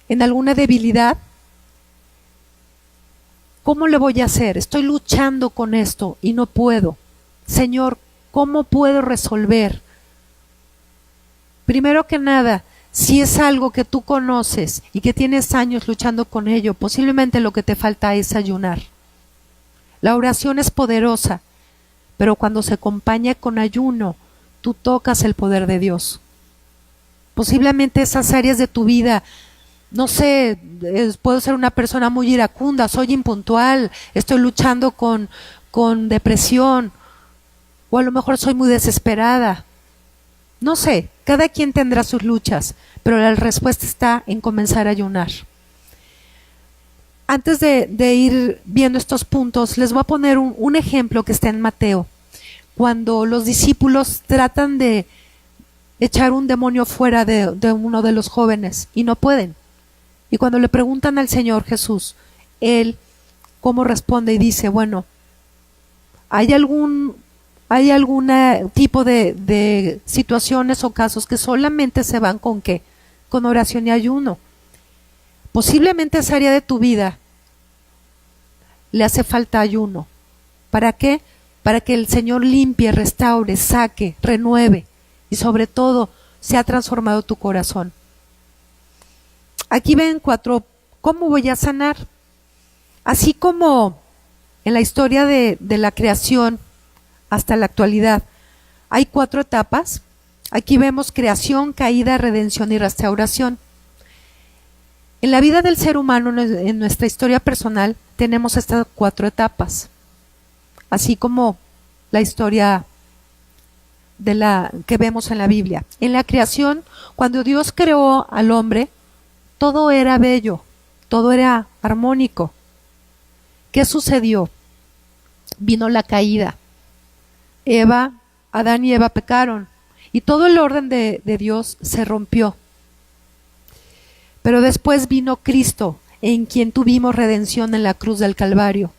en alguna debilidad? ¿Cómo le voy a hacer? Estoy luchando con esto y no puedo. Señor, ¿cómo puedo resolver Primero que nada, si es algo que tú conoces y que tienes años luchando con ello, posiblemente lo que te falta es ayunar. La oración es poderosa, pero cuando se acompaña con ayuno, tú tocas el poder de Dios. Posiblemente esas áreas de tu vida, no sé, puedo ser una persona muy iracunda, soy impuntual, estoy luchando con depresión, o a lo mejor soy muy desesperada. No sé, cada quien tendrá sus luchas, pero la respuesta está en comenzar a ayunar. Antes de ir viendo estos puntos, les voy a poner un ejemplo que está en Mateo, cuando los discípulos tratan de echar un demonio fuera de uno de los jóvenes y no pueden. Y cuando le preguntan al Señor Jesús, Él cómo responde y dice, bueno, ¿hay algún tipo de situaciones o casos que solamente se van con qué? Con oración y ayuno. Posiblemente esa área de tu vida le hace falta ayuno. ¿Para qué? Para que el Señor limpie, restaure, saque, renueve y sobre todo se ha transformado tu corazón. Aquí ven 4, ¿cómo voy a sanar? Así como en la historia de la creación hasta la actualidad, hay 4 etapas. Aquí vemos creación, caída, redención y restauración. En la vida del ser humano, en nuestra historia personal, tenemos estas 4 etapas, así como la historia de la que vemos en la Biblia. En la creación, cuando Dios creó al hombre, todo era bello, todo era armónico. ¿Qué sucedió? Vino la caída. Adán y Eva pecaron y todo el orden de Dios se rompió. Pero después vino Cristo, en quien tuvimos redención en la cruz del Calvario.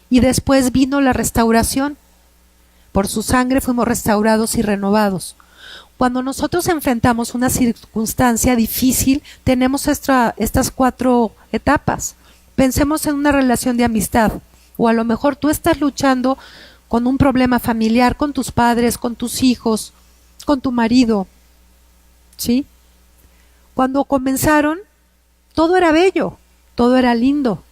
Y después vino la restauración. Por su sangre fuimos restaurados y renovados. Cuando nosotros enfrentamos una circunstancia difícil, tenemos estas 4 etapas. Pensemos en una relación de amistad, o a lo mejor tú estás luchando con un problema familiar, con tus padres, con tus hijos, con tu marido, ¿sí? Cuando comenzaron, todo era bello, todo era lindo,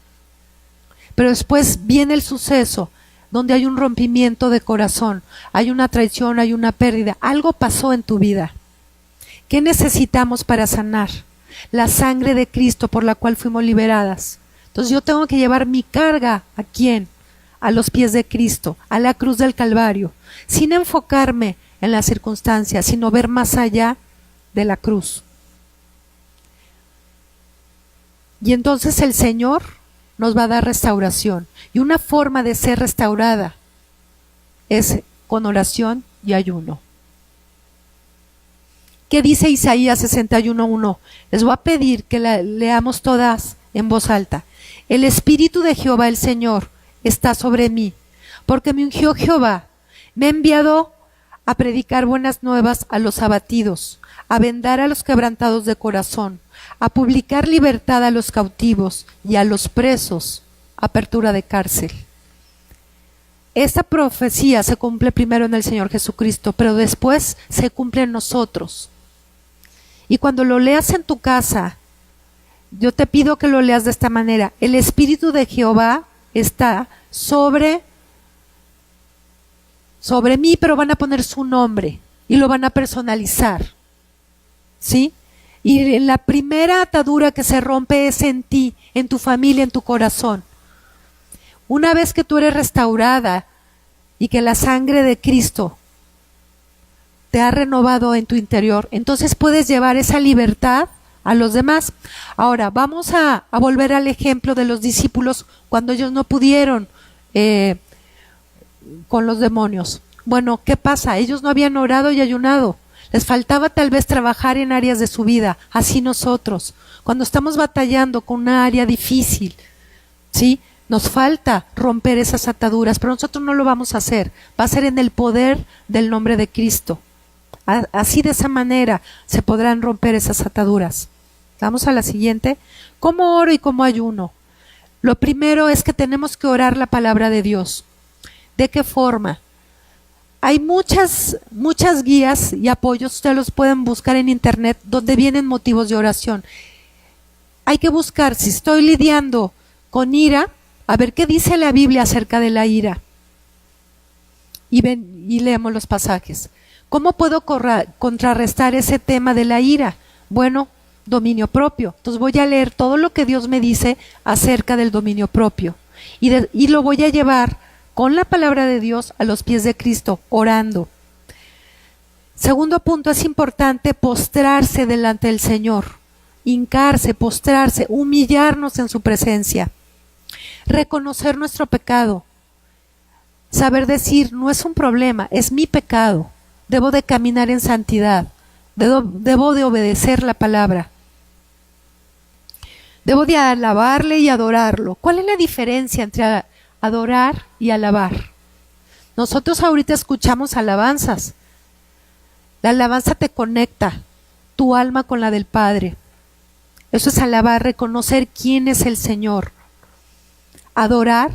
pero después viene el suceso donde hay un rompimiento de corazón, hay una traición, hay una pérdida, algo pasó en tu vida. ¿Qué necesitamos para sanar? La sangre de Cristo por la cual fuimos liberadas. Entonces yo tengo que llevar mi carga, ¿a quién? A los pies de Cristo, a la cruz del Calvario, sin enfocarme en las circunstancias, sino ver más allá de la cruz. Y entonces el Señor nos va a dar restauración. Y una forma de ser restaurada es con oración y ayuno. ¿Qué dice Isaías 61:1? Les voy a pedir que la leamos todas en voz alta. El Espíritu de Jehová el Señor está sobre mí, porque me ungió Jehová, me ha enviado a predicar buenas nuevas a los abatidos, a vendar a los quebrantados de corazón, a publicar libertad a los cautivos y a los presos, apertura de cárcel. Esta profecía se cumple primero en el Señor Jesucristo, pero después se cumple en nosotros. Y cuando lo leas en tu casa, yo te pido que lo leas de esta manera. El Espíritu de Jehová está sobre mí, pero van a poner su nombre y lo van a personalizar, ¿sí? Y la primera atadura que se rompe es en ti, en tu familia, en tu corazón. Una vez que tú eres restaurada y que la sangre de Cristo te ha renovado en tu interior, entonces puedes llevar esa libertad a los demás. Ahora, vamos a volver al ejemplo de los discípulos cuando ellos no pudieron con los demonios. Bueno, ¿qué pasa? Ellos no habían orado y ayunado. Les faltaba tal vez trabajar en áreas de su vida. Así nosotros, cuando estamos batallando con una área difícil, ¿sí? Nos falta romper esas ataduras, pero nosotros no lo vamos a hacer. Va a ser en el poder del nombre de Cristo. Así, de esa manera se podrán romper esas ataduras. Vamos a la siguiente. ¿Cómo oro y cómo ayuno? Lo primero es que tenemos que orar la palabra de Dios. ¿De qué forma? Hay muchas guías y apoyos, ustedes los pueden buscar en internet, donde vienen motivos de oración. Hay que buscar, si estoy lidiando con ira, a ver qué dice la Biblia acerca de la ira. Y leemos los pasajes. ¿Cómo puedo contrarrestar ese tema de la ira? Bueno, dominio propio. Entonces voy a leer todo lo que Dios me dice acerca del dominio propio. Y lo voy a llevar con la palabra de Dios a los pies de Cristo, orando. Segundo punto, es importante postrarse delante del Señor. Hincarse, postrarse, humillarnos en su presencia. Reconocer nuestro pecado. Saber decir, no es un problema, es mi pecado. Debo de caminar en santidad. Debo de obedecer la palabra. Debo de alabarle y adorarlo. ¿Cuál es la diferencia entre adorar y alabar? Nosotros ahorita escuchamos alabanzas. La alabanza te conecta tu alma con la del Padre. Eso es alabar, reconocer quién es el Señor. Adorar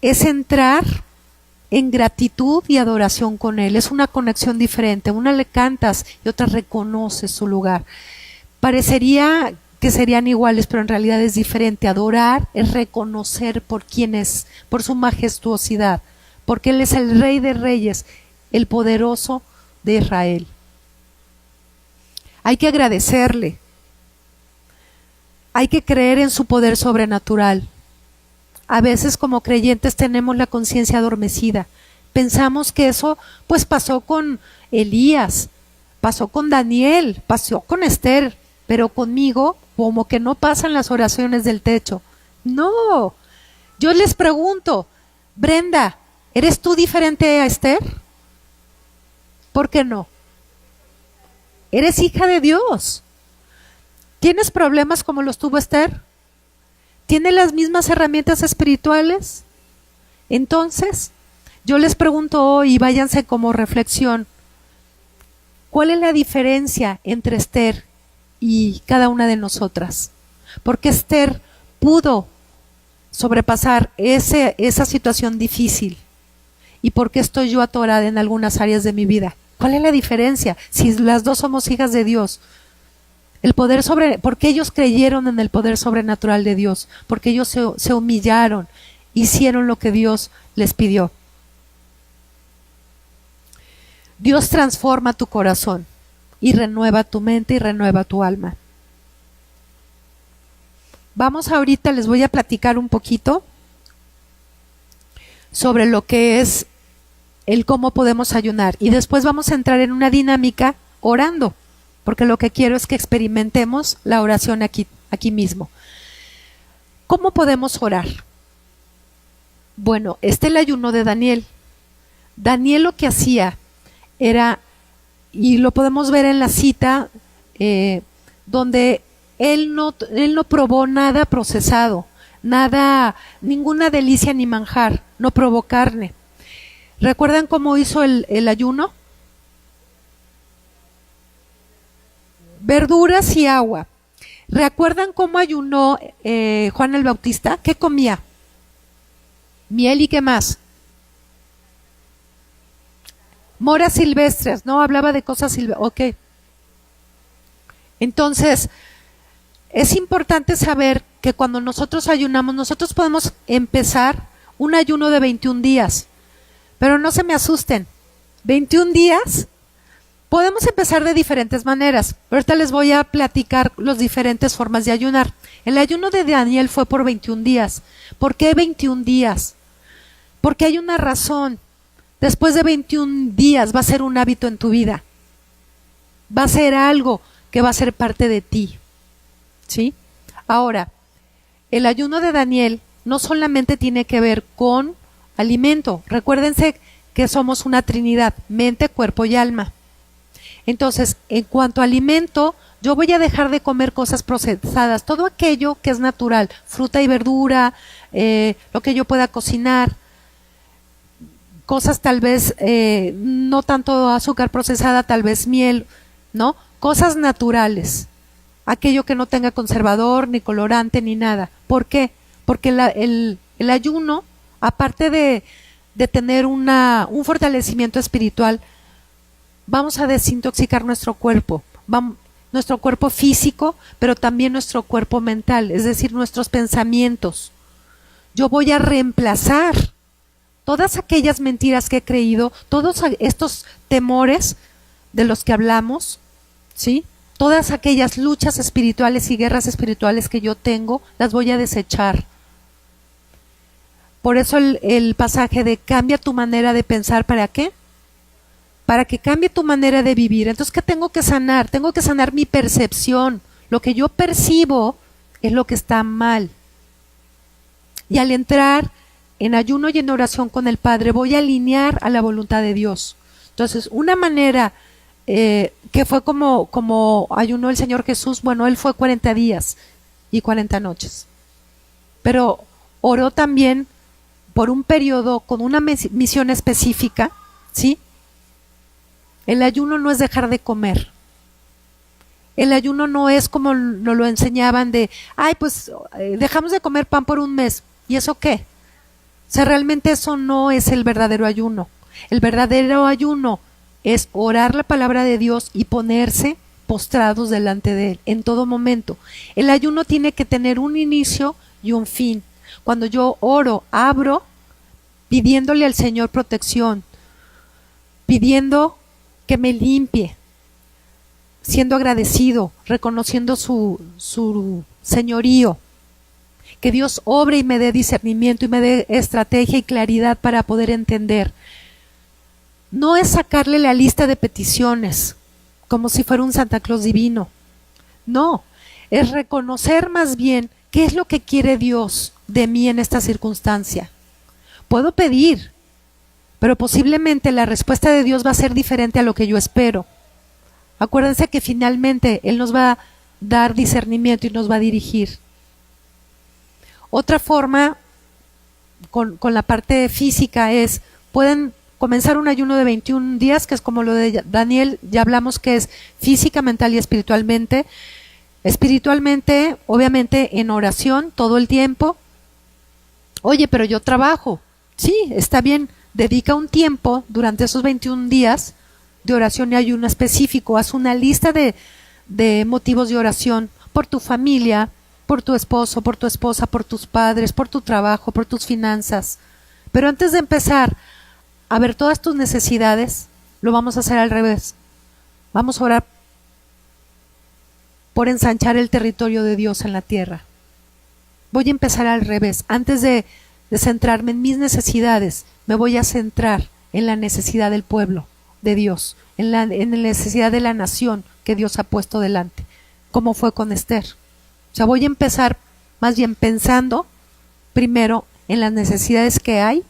es entrar en gratitud y adoración con Él. Es una conexión diferente. Una le cantas y otra reconoce su lugar. Parecería que serían iguales, pero en realidad es diferente. Adorar es reconocer por quién es, por su majestuosidad, porque Él es el Rey de Reyes, el poderoso de Israel. Hay que agradecerle. Hay que creer en su poder sobrenatural. A veces como creyentes tenemos la conciencia adormecida. Pensamos que eso pues pasó con Elías, pasó con Daniel, pasó con Esther, pero conmigo como que no pasan las oraciones del techo. No, yo les pregunto, Brenda, ¿eres tú diferente a Esther? ¿Por qué no? Eres hija de Dios. ¿Tienes problemas como los tuvo Esther? ¿Tiene las mismas herramientas espirituales? Entonces, yo les pregunto hoy, y váyanse como reflexión, ¿cuál es la diferencia entre Esther y cada una de nosotras? Porque Esther pudo sobrepasar esa situación difícil. ¿Y por qué estoy yo atorada en algunas áreas de mi vida? ¿Cuál es la diferencia? Si las dos somos hijas de Dios. Porque ellos creyeron en el poder sobrenatural de Dios, porque ellos se humillaron, hicieron lo que Dios les pidió. Dios transforma tu corazón y renueva tu mente y renueva tu alma. Vamos ahorita, les voy a platicar un poquito sobre lo que es el cómo podemos ayunar, y después vamos a entrar en una dinámica orando, porque lo que quiero es que experimentemos la oración aquí mismo. ¿Cómo podemos orar? Bueno, el ayuno de Daniel. Daniel lo que hacía era, y lo podemos ver en la cita, donde él no probó nada procesado, ninguna delicia ni manjar, no probó carne. ¿Recuerdan cómo hizo el ayuno? Verduras y agua. ¿Recuerdan cómo ayunó Juan el Bautista? ¿Qué comía? Miel y ¿qué más? Moras silvestres, no hablaba de cosas silvestres. Ok. Entonces, es importante saber que cuando nosotros ayunamos, nosotros podemos empezar un ayuno de 21 días. Pero no se me asusten. 21 días. Podemos empezar de diferentes maneras. Ahorita les voy a platicar las diferentes formas de ayunar. El ayuno de Daniel fue por 21 días. ¿Por qué 21 días? Porque hay una razón. Después de 21 días va a ser un hábito en tu vida. Va a ser algo que va a ser parte de ti. ¿Sí? Ahora, el ayuno de Daniel no solamente tiene que ver con alimento. Recuérdense que somos una trinidad, mente, cuerpo y alma. Entonces, en cuanto a alimento, yo voy a dejar de comer cosas procesadas, todo aquello que es natural, fruta y verdura, lo que yo pueda cocinar, cosas tal vez, no tanto azúcar procesada, tal vez miel, ¿no? Cosas naturales, aquello que no tenga conservador, ni colorante, ni nada. ¿Por qué? Porque el ayuno, aparte de tener un fortalecimiento espiritual, vamos a desintoxicar nuestro cuerpo, nuestro cuerpo físico, pero también nuestro cuerpo mental, es decir, nuestros pensamientos. Yo voy a reemplazar todas aquellas mentiras que he creído, todos estos temores de los que hablamos, ¿sí? Todas aquellas luchas espirituales y guerras espirituales que yo tengo, las voy a desechar. Por eso el pasaje de cambia tu manera de pensar, ¿para qué? Para que cambie tu manera de vivir. Entonces, ¿qué tengo que sanar? Tengo que sanar mi percepción. Lo que yo percibo es lo que está mal. Y al entrar en ayuno y en oración con el Padre, voy a alinear a la voluntad de Dios. Entonces, una manera que fue como ayunó el Señor Jesús, bueno, Él fue 40 días y 40 noches. Pero oró también por un periodo con una misión específica, ¿sí? El ayuno no es dejar de comer. El ayuno no es como nos lo enseñaban de, pues dejamos de comer pan por un mes. ¿Y eso qué? O sea, realmente eso no es el verdadero ayuno. El verdadero ayuno es orar la palabra de Dios y ponerse postrados delante de Él en todo momento. El ayuno tiene que tener un inicio y un fin. Cuando yo oro, abro pidiéndole al Señor protección, pidiendo que me limpie, siendo agradecido, reconociendo su señorío, que Dios obre y me dé discernimiento y me dé estrategia y claridad para poder entender. No es sacarle la lista de peticiones como si fuera un Santa Claus divino. No, es reconocer más bien qué es lo que quiere Dios de mí en esta circunstancia. Puedo pedir, pero posiblemente la respuesta de Dios va a ser diferente a lo que yo espero. Acuérdense que finalmente Él nos va a dar discernimiento y nos va a dirigir. Otra forma con la parte física es, pueden comenzar un ayuno de 21 días, que es como lo de Daniel, ya hablamos que es física, mental y espiritualmente. Espiritualmente, obviamente en oración todo el tiempo. Oye, pero yo trabajo. Sí, está bien, dedica un tiempo durante esos 21 días de oración y ayuno específico. Haz una lista de motivos de oración por tu familia, por tu esposo, por tu esposa, por tus padres, por tu trabajo, por tus finanzas. Pero antes de empezar a ver todas tus necesidades, lo vamos a hacer al revés. Vamos a orar por ensanchar el territorio de Dios en la tierra. Voy a empezar al revés. Antes de centrarme en mis necesidades, me voy a centrar en la necesidad del pueblo de Dios, en la necesidad de la nación que Dios ha puesto delante, como fue con Esther. O sea, voy a empezar más bien pensando primero en las necesidades que hay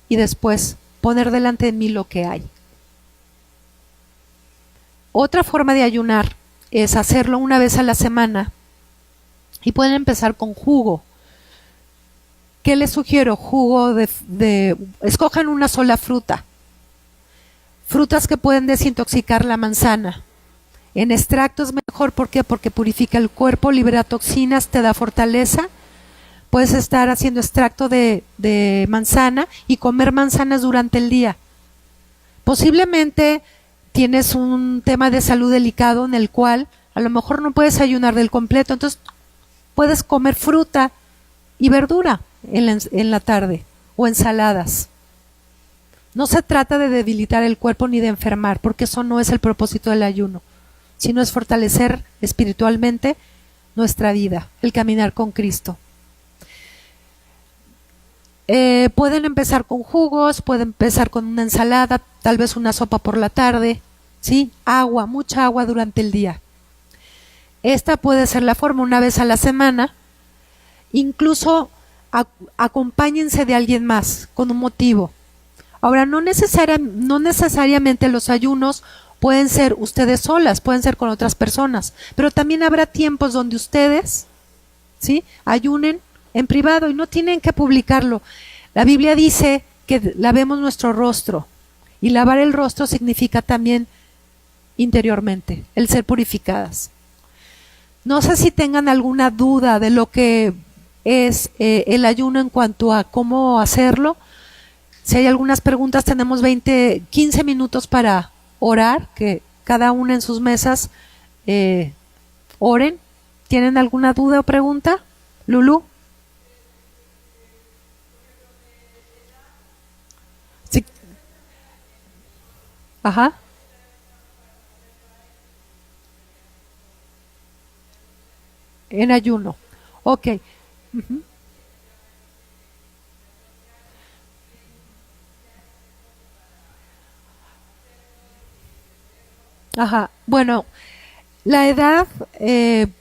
y después poner delante de mí lo que hay. Otra forma de ayunar es hacerlo una vez a la semana y pueden empezar con jugo. ¿Qué les sugiero? Jugo escojan una sola fruta. Frutas que pueden desintoxicar la manzana. En extracto es mejor, ¿por qué? Porque purifica el cuerpo, libera toxinas, te da fortaleza. Puedes estar haciendo extracto de manzana y comer manzanas durante el día. Posiblemente tienes un tema de salud delicado en el cual a lo mejor no puedes ayunar del completo, entonces puedes comer fruta y verdura en la tarde o ensaladas. No se trata de debilitar el cuerpo ni de enfermar, porque eso no es el propósito del ayuno, sino es fortalecer espiritualmente nuestra vida, el caminar con Cristo. Pueden empezar con jugos, pueden empezar con una ensalada, tal vez una sopa por la tarde, ¿sí? Agua, mucha agua durante el día. Esta puede ser la forma una vez a la semana. Incluso acompáñense de alguien más con un motivo. Ahora, no necesariamente los ayunos pueden ser ustedes solas, pueden ser con otras personas, pero también habrá tiempos donde ustedes, ¿sí?, ayunen en privado y no tienen que publicarlo. La Biblia dice que lavemos nuestro rostro, y lavar el rostro significa también interiormente, el ser purificadas. No sé si tengan alguna duda de lo que es el ayuno en cuanto a cómo hacerlo. Si hay algunas preguntas, tenemos 15 minutos para orar, que cada una en sus mesas oren. ¿Tienen alguna duda o pregunta? Lulu. Sí. Ajá. En ayuno. Ok. Ujú. Ajá. Bueno, la edad,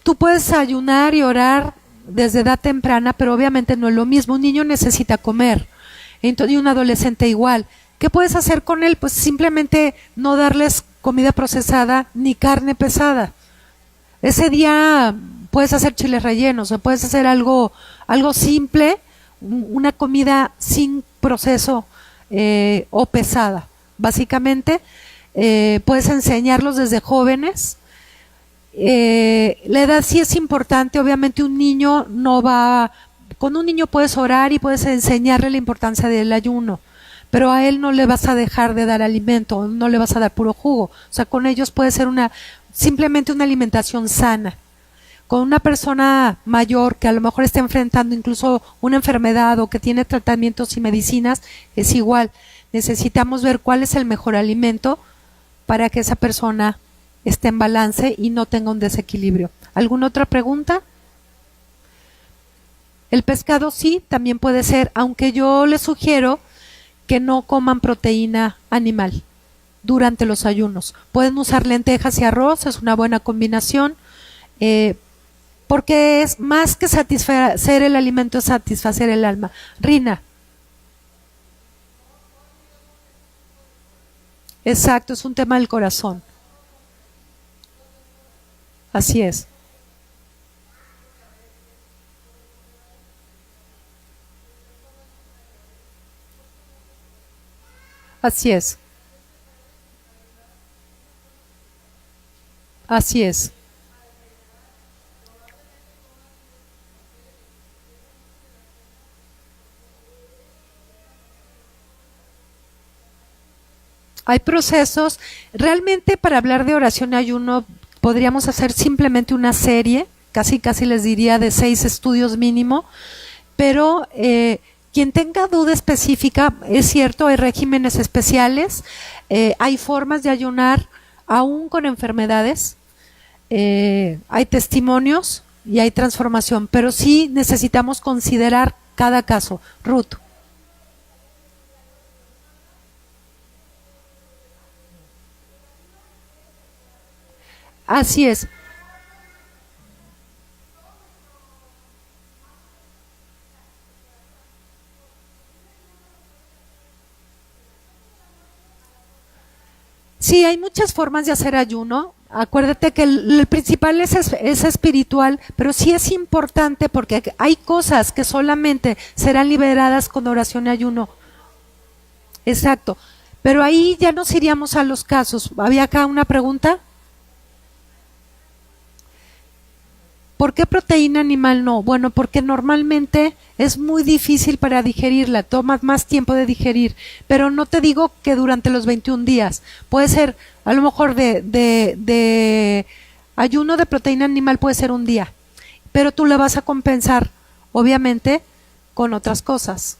tú puedes ayunar y orar desde edad temprana, pero obviamente no es lo mismo. Un niño necesita comer, entonces, y un adolescente igual. ¿Qué puedes hacer con él? Pues simplemente no darles comida procesada ni carne pesada. Ese día puedes hacer chiles rellenos, o puedes hacer algo simple, una comida sin proceso o pesada. Básicamente, puedes enseñarlos desde jóvenes. La edad sí es importante. Obviamente un niño no va, con un niño puedes orar y puedes enseñarle la importancia del ayuno, pero a él no le vas a dejar de dar alimento, no le vas a dar puro jugo. O sea, con ellos puede ser simplemente una alimentación sana. Con una persona mayor que a lo mejor está enfrentando incluso una enfermedad o que tiene tratamientos y medicinas, es igual. Necesitamos ver cuál es el mejor alimento para que esa persona esté en balance y no tenga un desequilibrio. ¿Alguna otra pregunta? El pescado sí, también puede ser, aunque yo les sugiero que no coman proteína animal durante los ayunos. Pueden usar lentejas y arroz, es una buena combinación, porque es más que satisfacer el alimento, es satisfacer el alma. Rina. Exacto, es un tema del corazón. Así es. Así es. Así es. Hay procesos. Realmente para hablar de oración y ayuno podríamos hacer simplemente una serie, casi les diría de 6 estudios mínimo, pero quien tenga duda específica, es cierto, hay regímenes especiales, hay formas de ayunar aún con enfermedades, hay testimonios y hay transformación, pero sí necesitamos considerar cada caso. Ruth. Así es. Sí, hay muchas formas de hacer ayuno. Acuérdate que el principal es espiritual, pero sí es importante porque hay cosas que solamente serán liberadas con oración y ayuno. Exacto. Pero ahí ya nos iríamos a los casos. ¿Había acá una pregunta? ¿Por qué proteína animal no? Bueno, porque normalmente es muy difícil para digerirla, toma más tiempo de digerir, pero no te digo que durante los 21 días. Puede ser, a lo mejor de ayuno de proteína animal puede ser un día, pero tú la vas a compensar, obviamente, con otras cosas.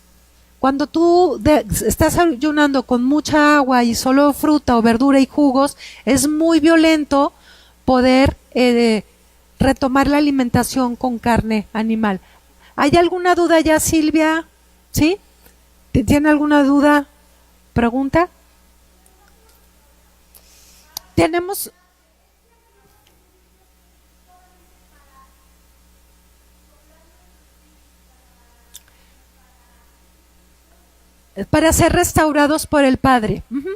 Cuando tú estás ayunando con mucha agua y solo fruta o verdura y jugos, es muy violento poder retomar la alimentación con carne animal. ¿Hay alguna duda ya, Silvia? ¿Sí? ¿Tiene alguna duda? ¿Pregunta? Tenemos... para ser restaurados por el Padre. Uh-huh.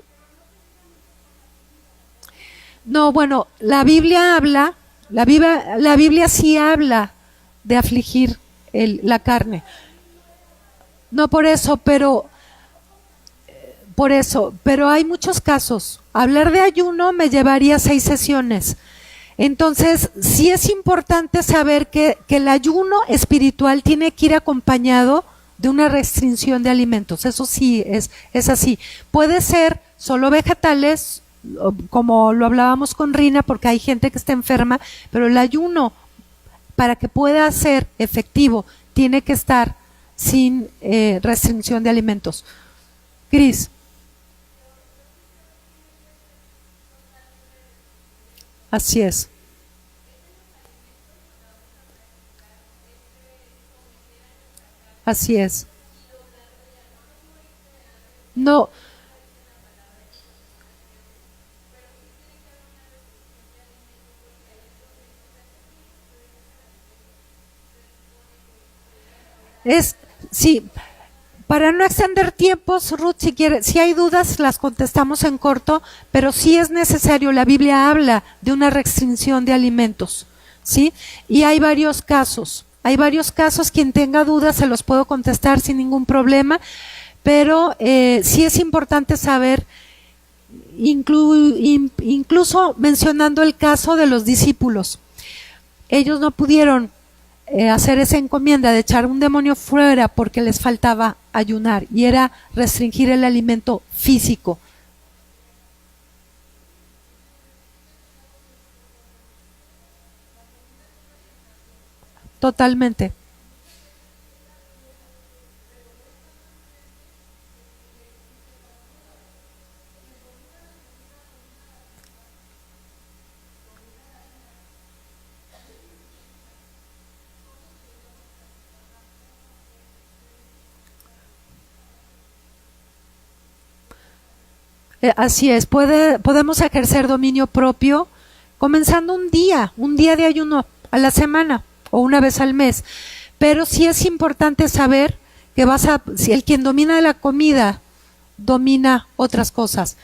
No, bueno, la Biblia habla... La Biblia sí habla de afligir la carne. No por eso, pero hay muchos casos. Hablar de ayuno me llevaría 6 sesiones. Entonces, sí es importante saber que el ayuno espiritual tiene que ir acompañado de una restricción de alimentos. Eso sí, es así. Puede ser solo vegetales, como lo hablábamos con Rina, porque hay gente que está enferma, pero el ayuno, para que pueda ser efectivo, tiene que estar sin restricción de alimentos. Cris. Así es. Así es. No. Sí, para no extender tiempos, Ruth, si quiere, si hay dudas las contestamos en corto, pero sí es necesario, la Biblia habla de una restricción de alimentos, ¿sí? Y hay varios casos, quien tenga dudas se los puedo contestar sin ningún problema, pero sí es importante saber, incluso mencionando el caso de los discípulos, ellos no pudieron hacer esa encomienda de echar un demonio fuera porque les faltaba ayunar y era restringir el alimento físico. Totalmente. Así es, podemos ejercer dominio propio comenzando un día de ayuno a la semana o una vez al mes, pero sí es importante saber que si el quien domina la comida domina otras cosas.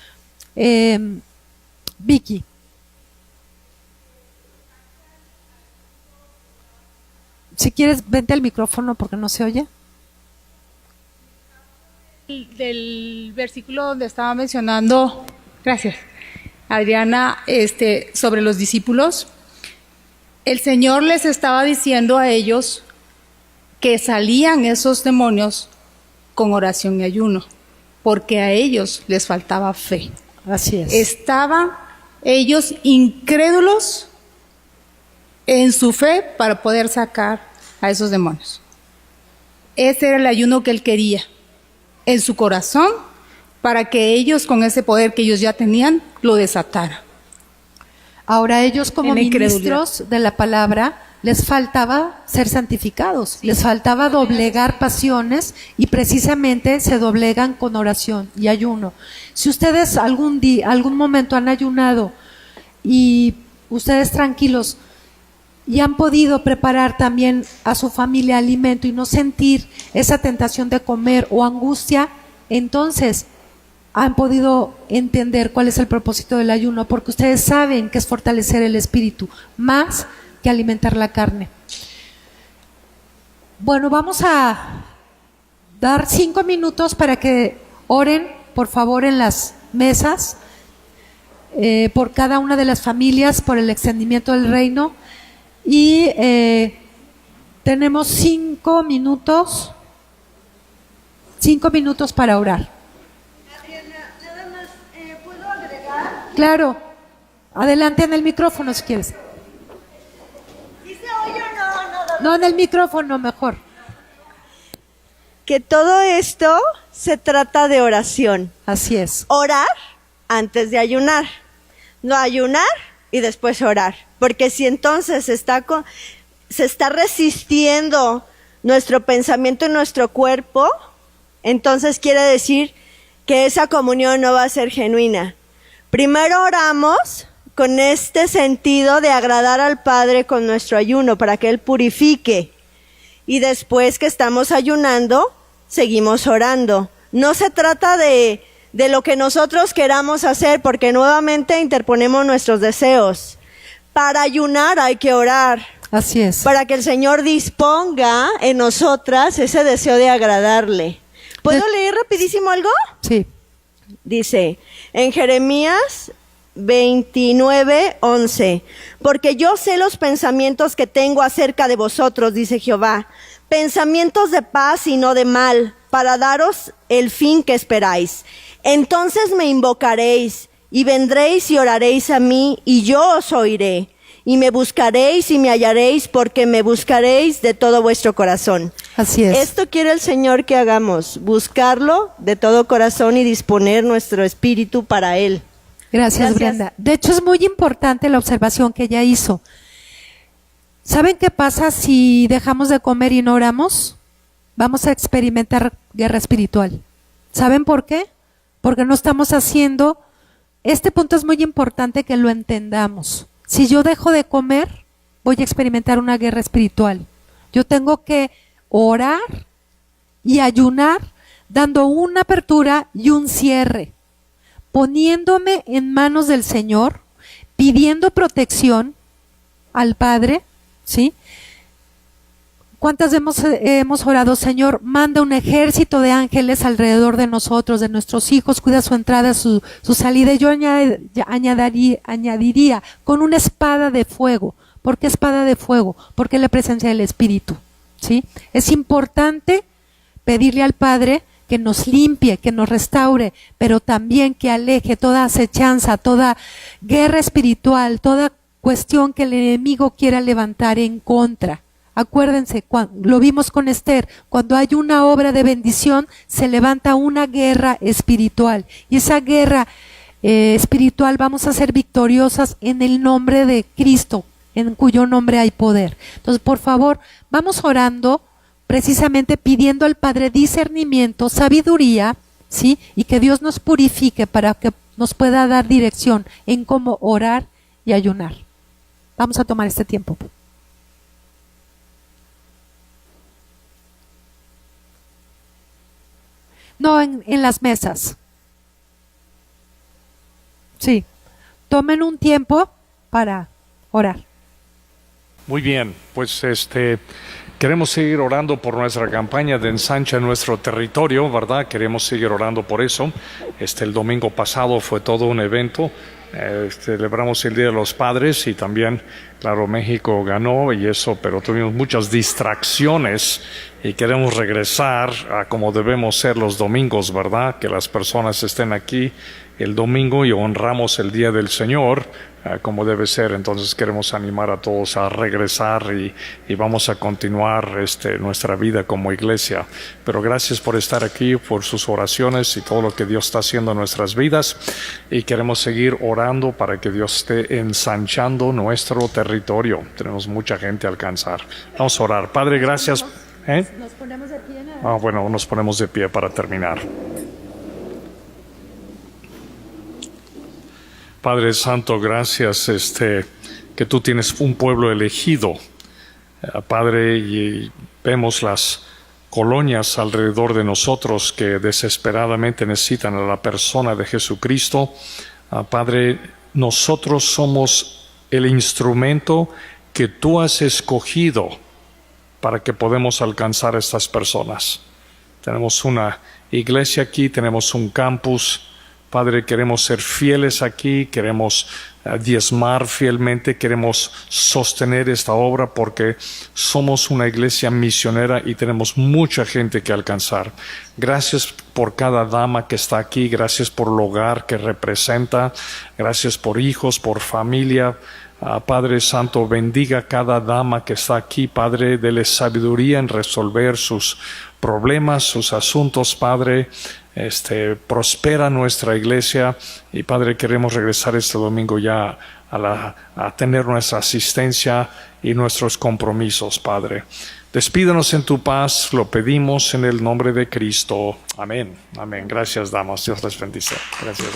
Vicky. Si quieres, vente al micrófono porque no se oye. Del versículo donde estaba mencionando, gracias, Adriana, sobre los discípulos, el Señor les estaba diciendo a ellos que salían esos demonios con oración y ayuno, porque a ellos les faltaba fe. Así es. Estaban ellos incrédulos en su fe para poder sacar a esos demonios. Ese era el ayuno que él quería en su corazón, para que ellos, con ese poder que ellos ya tenían, lo desataran. Ahora ellos, como ministros de la palabra, les faltaba ser santificados, les faltaba doblegar pasiones, y precisamente se doblegan con oración y ayuno. Si ustedes algún momento han ayunado y ustedes tranquilos y han podido preparar también a su familia alimento y no sentir esa tentación de comer o angustia, entonces han podido entender cuál es el propósito del ayuno, porque ustedes saben que es fortalecer el espíritu más que alimentar la carne. Bueno, vamos a dar 5 minutos para que oren, por favor, en las mesas, por cada una de las familias, por el extendimiento del reino. Y tenemos 5 minutos para orar. Adriana, nada más, ¿puedo agregar? Claro, adelante en el micrófono si quieres. ¿Sí se oye o no? No, en el micrófono mejor. Que todo esto se trata de oración. Así es. Orar antes de ayunar. No ayunar y después orar. Porque si entonces se está resistiendo nuestro pensamiento y nuestro cuerpo, entonces quiere decir que esa comunión no va a ser genuina. Primero oramos con este sentido de agradar al Padre con nuestro ayuno para que Él purifique. Y después que estamos ayunando, seguimos orando. No se trata de lo que nosotros queramos hacer, porque nuevamente interponemos nuestros deseos. Para ayunar hay que orar. Así es. Para que el Señor disponga en nosotras ese deseo de agradarle. ¿Puedo leer rapidísimo algo? Sí. Dice, en Jeremías 29:11. Porque yo sé los pensamientos que tengo acerca de vosotros, dice Jehová, pensamientos de paz y no de mal, para daros el fin que esperáis. Entonces me invocaréis, y vendréis y oraréis a mí, y yo os oiré. Y me buscaréis y me hallaréis, porque me buscaréis de todo vuestro corazón. Así es. Esto quiere el Señor que hagamos, buscarlo de todo corazón y disponer nuestro espíritu para Él. Gracias, Brenda. De hecho, es muy importante la observación que ella hizo. ¿Saben qué pasa si dejamos de comer y no oramos? Vamos a experimentar guerra espiritual. ¿Saben por qué? Porque no estamos haciendo... Este punto es muy importante que lo entendamos. Si yo dejo de comer, voy a experimentar una guerra espiritual. Yo tengo que orar y ayunar, dando una apertura y un cierre, poniéndome en manos del Señor, pidiendo protección al Padre, ¿sí? ¿Cuántas hemos orado? Señor, manda un ejército de ángeles alrededor de nosotros, de nuestros hijos, cuida su entrada, su salida. Y yo añadiría con una espada de fuego. ¿Por qué espada de fuego? Porque es la presencia del Espíritu, ¿sí? Es importante pedirle al Padre que nos limpie, que nos restaure, pero también que aleje toda acechanza, toda guerra espiritual, toda cuestión que el enemigo quiera levantar en contra. Acuérdense, lo vimos con Esther, cuando hay una obra de bendición, se levanta una guerra espiritual. Y esa guerra espiritual vamos a ser victoriosas en el nombre de Cristo, en cuyo nombre hay poder. Entonces, por favor, vamos orando, precisamente pidiendo al Padre discernimiento, sabiduría, ¿sí? Y que Dios nos purifique para que nos pueda dar dirección en cómo orar y ayunar. Vamos a tomar este tiempo. No, en las mesas. Sí. Tomen un tiempo para orar. Muy bien, pues queremos seguir orando por nuestra campaña de ensancha nuestro territorio, ¿verdad? Queremos seguir orando por eso. El domingo pasado fue todo un evento. Celebramos el Día de los Padres y también, claro, México ganó y eso, pero tuvimos muchas distracciones y queremos regresar a como debemos ser los domingos, ¿verdad? Que las personas estén aquí el domingo y honramos el Día del Señor como debe ser. Entonces queremos animar a todos a regresar y vamos a continuar nuestra vida como iglesia. Pero gracias por estar aquí, por sus oraciones y todo lo que Dios está haciendo en nuestras vidas, y queremos seguir orando para que Dios esté ensanchando nuestro territorio. Tenemos mucha gente a alcanzar. Vamos a orar. Padre, gracias. Nos ponemos de pie. Bueno, nos ponemos de pie para terminar. Padre Santo, gracias que tú tienes un pueblo elegido, Padre, y vemos las colonias alrededor de nosotros que desesperadamente necesitan a la persona de Jesucristo. Padre, nosotros somos el instrumento que tú has escogido para que podamos alcanzar a estas personas. Tenemos una iglesia aquí, tenemos un campus. Padre, queremos ser fieles aquí, queremos diezmar fielmente, queremos sostener esta obra porque somos una iglesia misionera y tenemos mucha gente que alcanzar. Gracias por cada dama que está aquí, gracias por el hogar que representa, gracias por hijos, por familia. Padre Santo, bendiga cada dama que está aquí, Padre, dele sabiduría en resolver sus problemas, sus asuntos, Padre. Prospera nuestra iglesia y, Padre, queremos regresar este domingo ya a tener nuestra asistencia y nuestros compromisos, Padre. Despídanos en tu paz, lo pedimos en el nombre de Cristo. Amén. Amén. Gracias, damas. Dios les bendice. Gracias.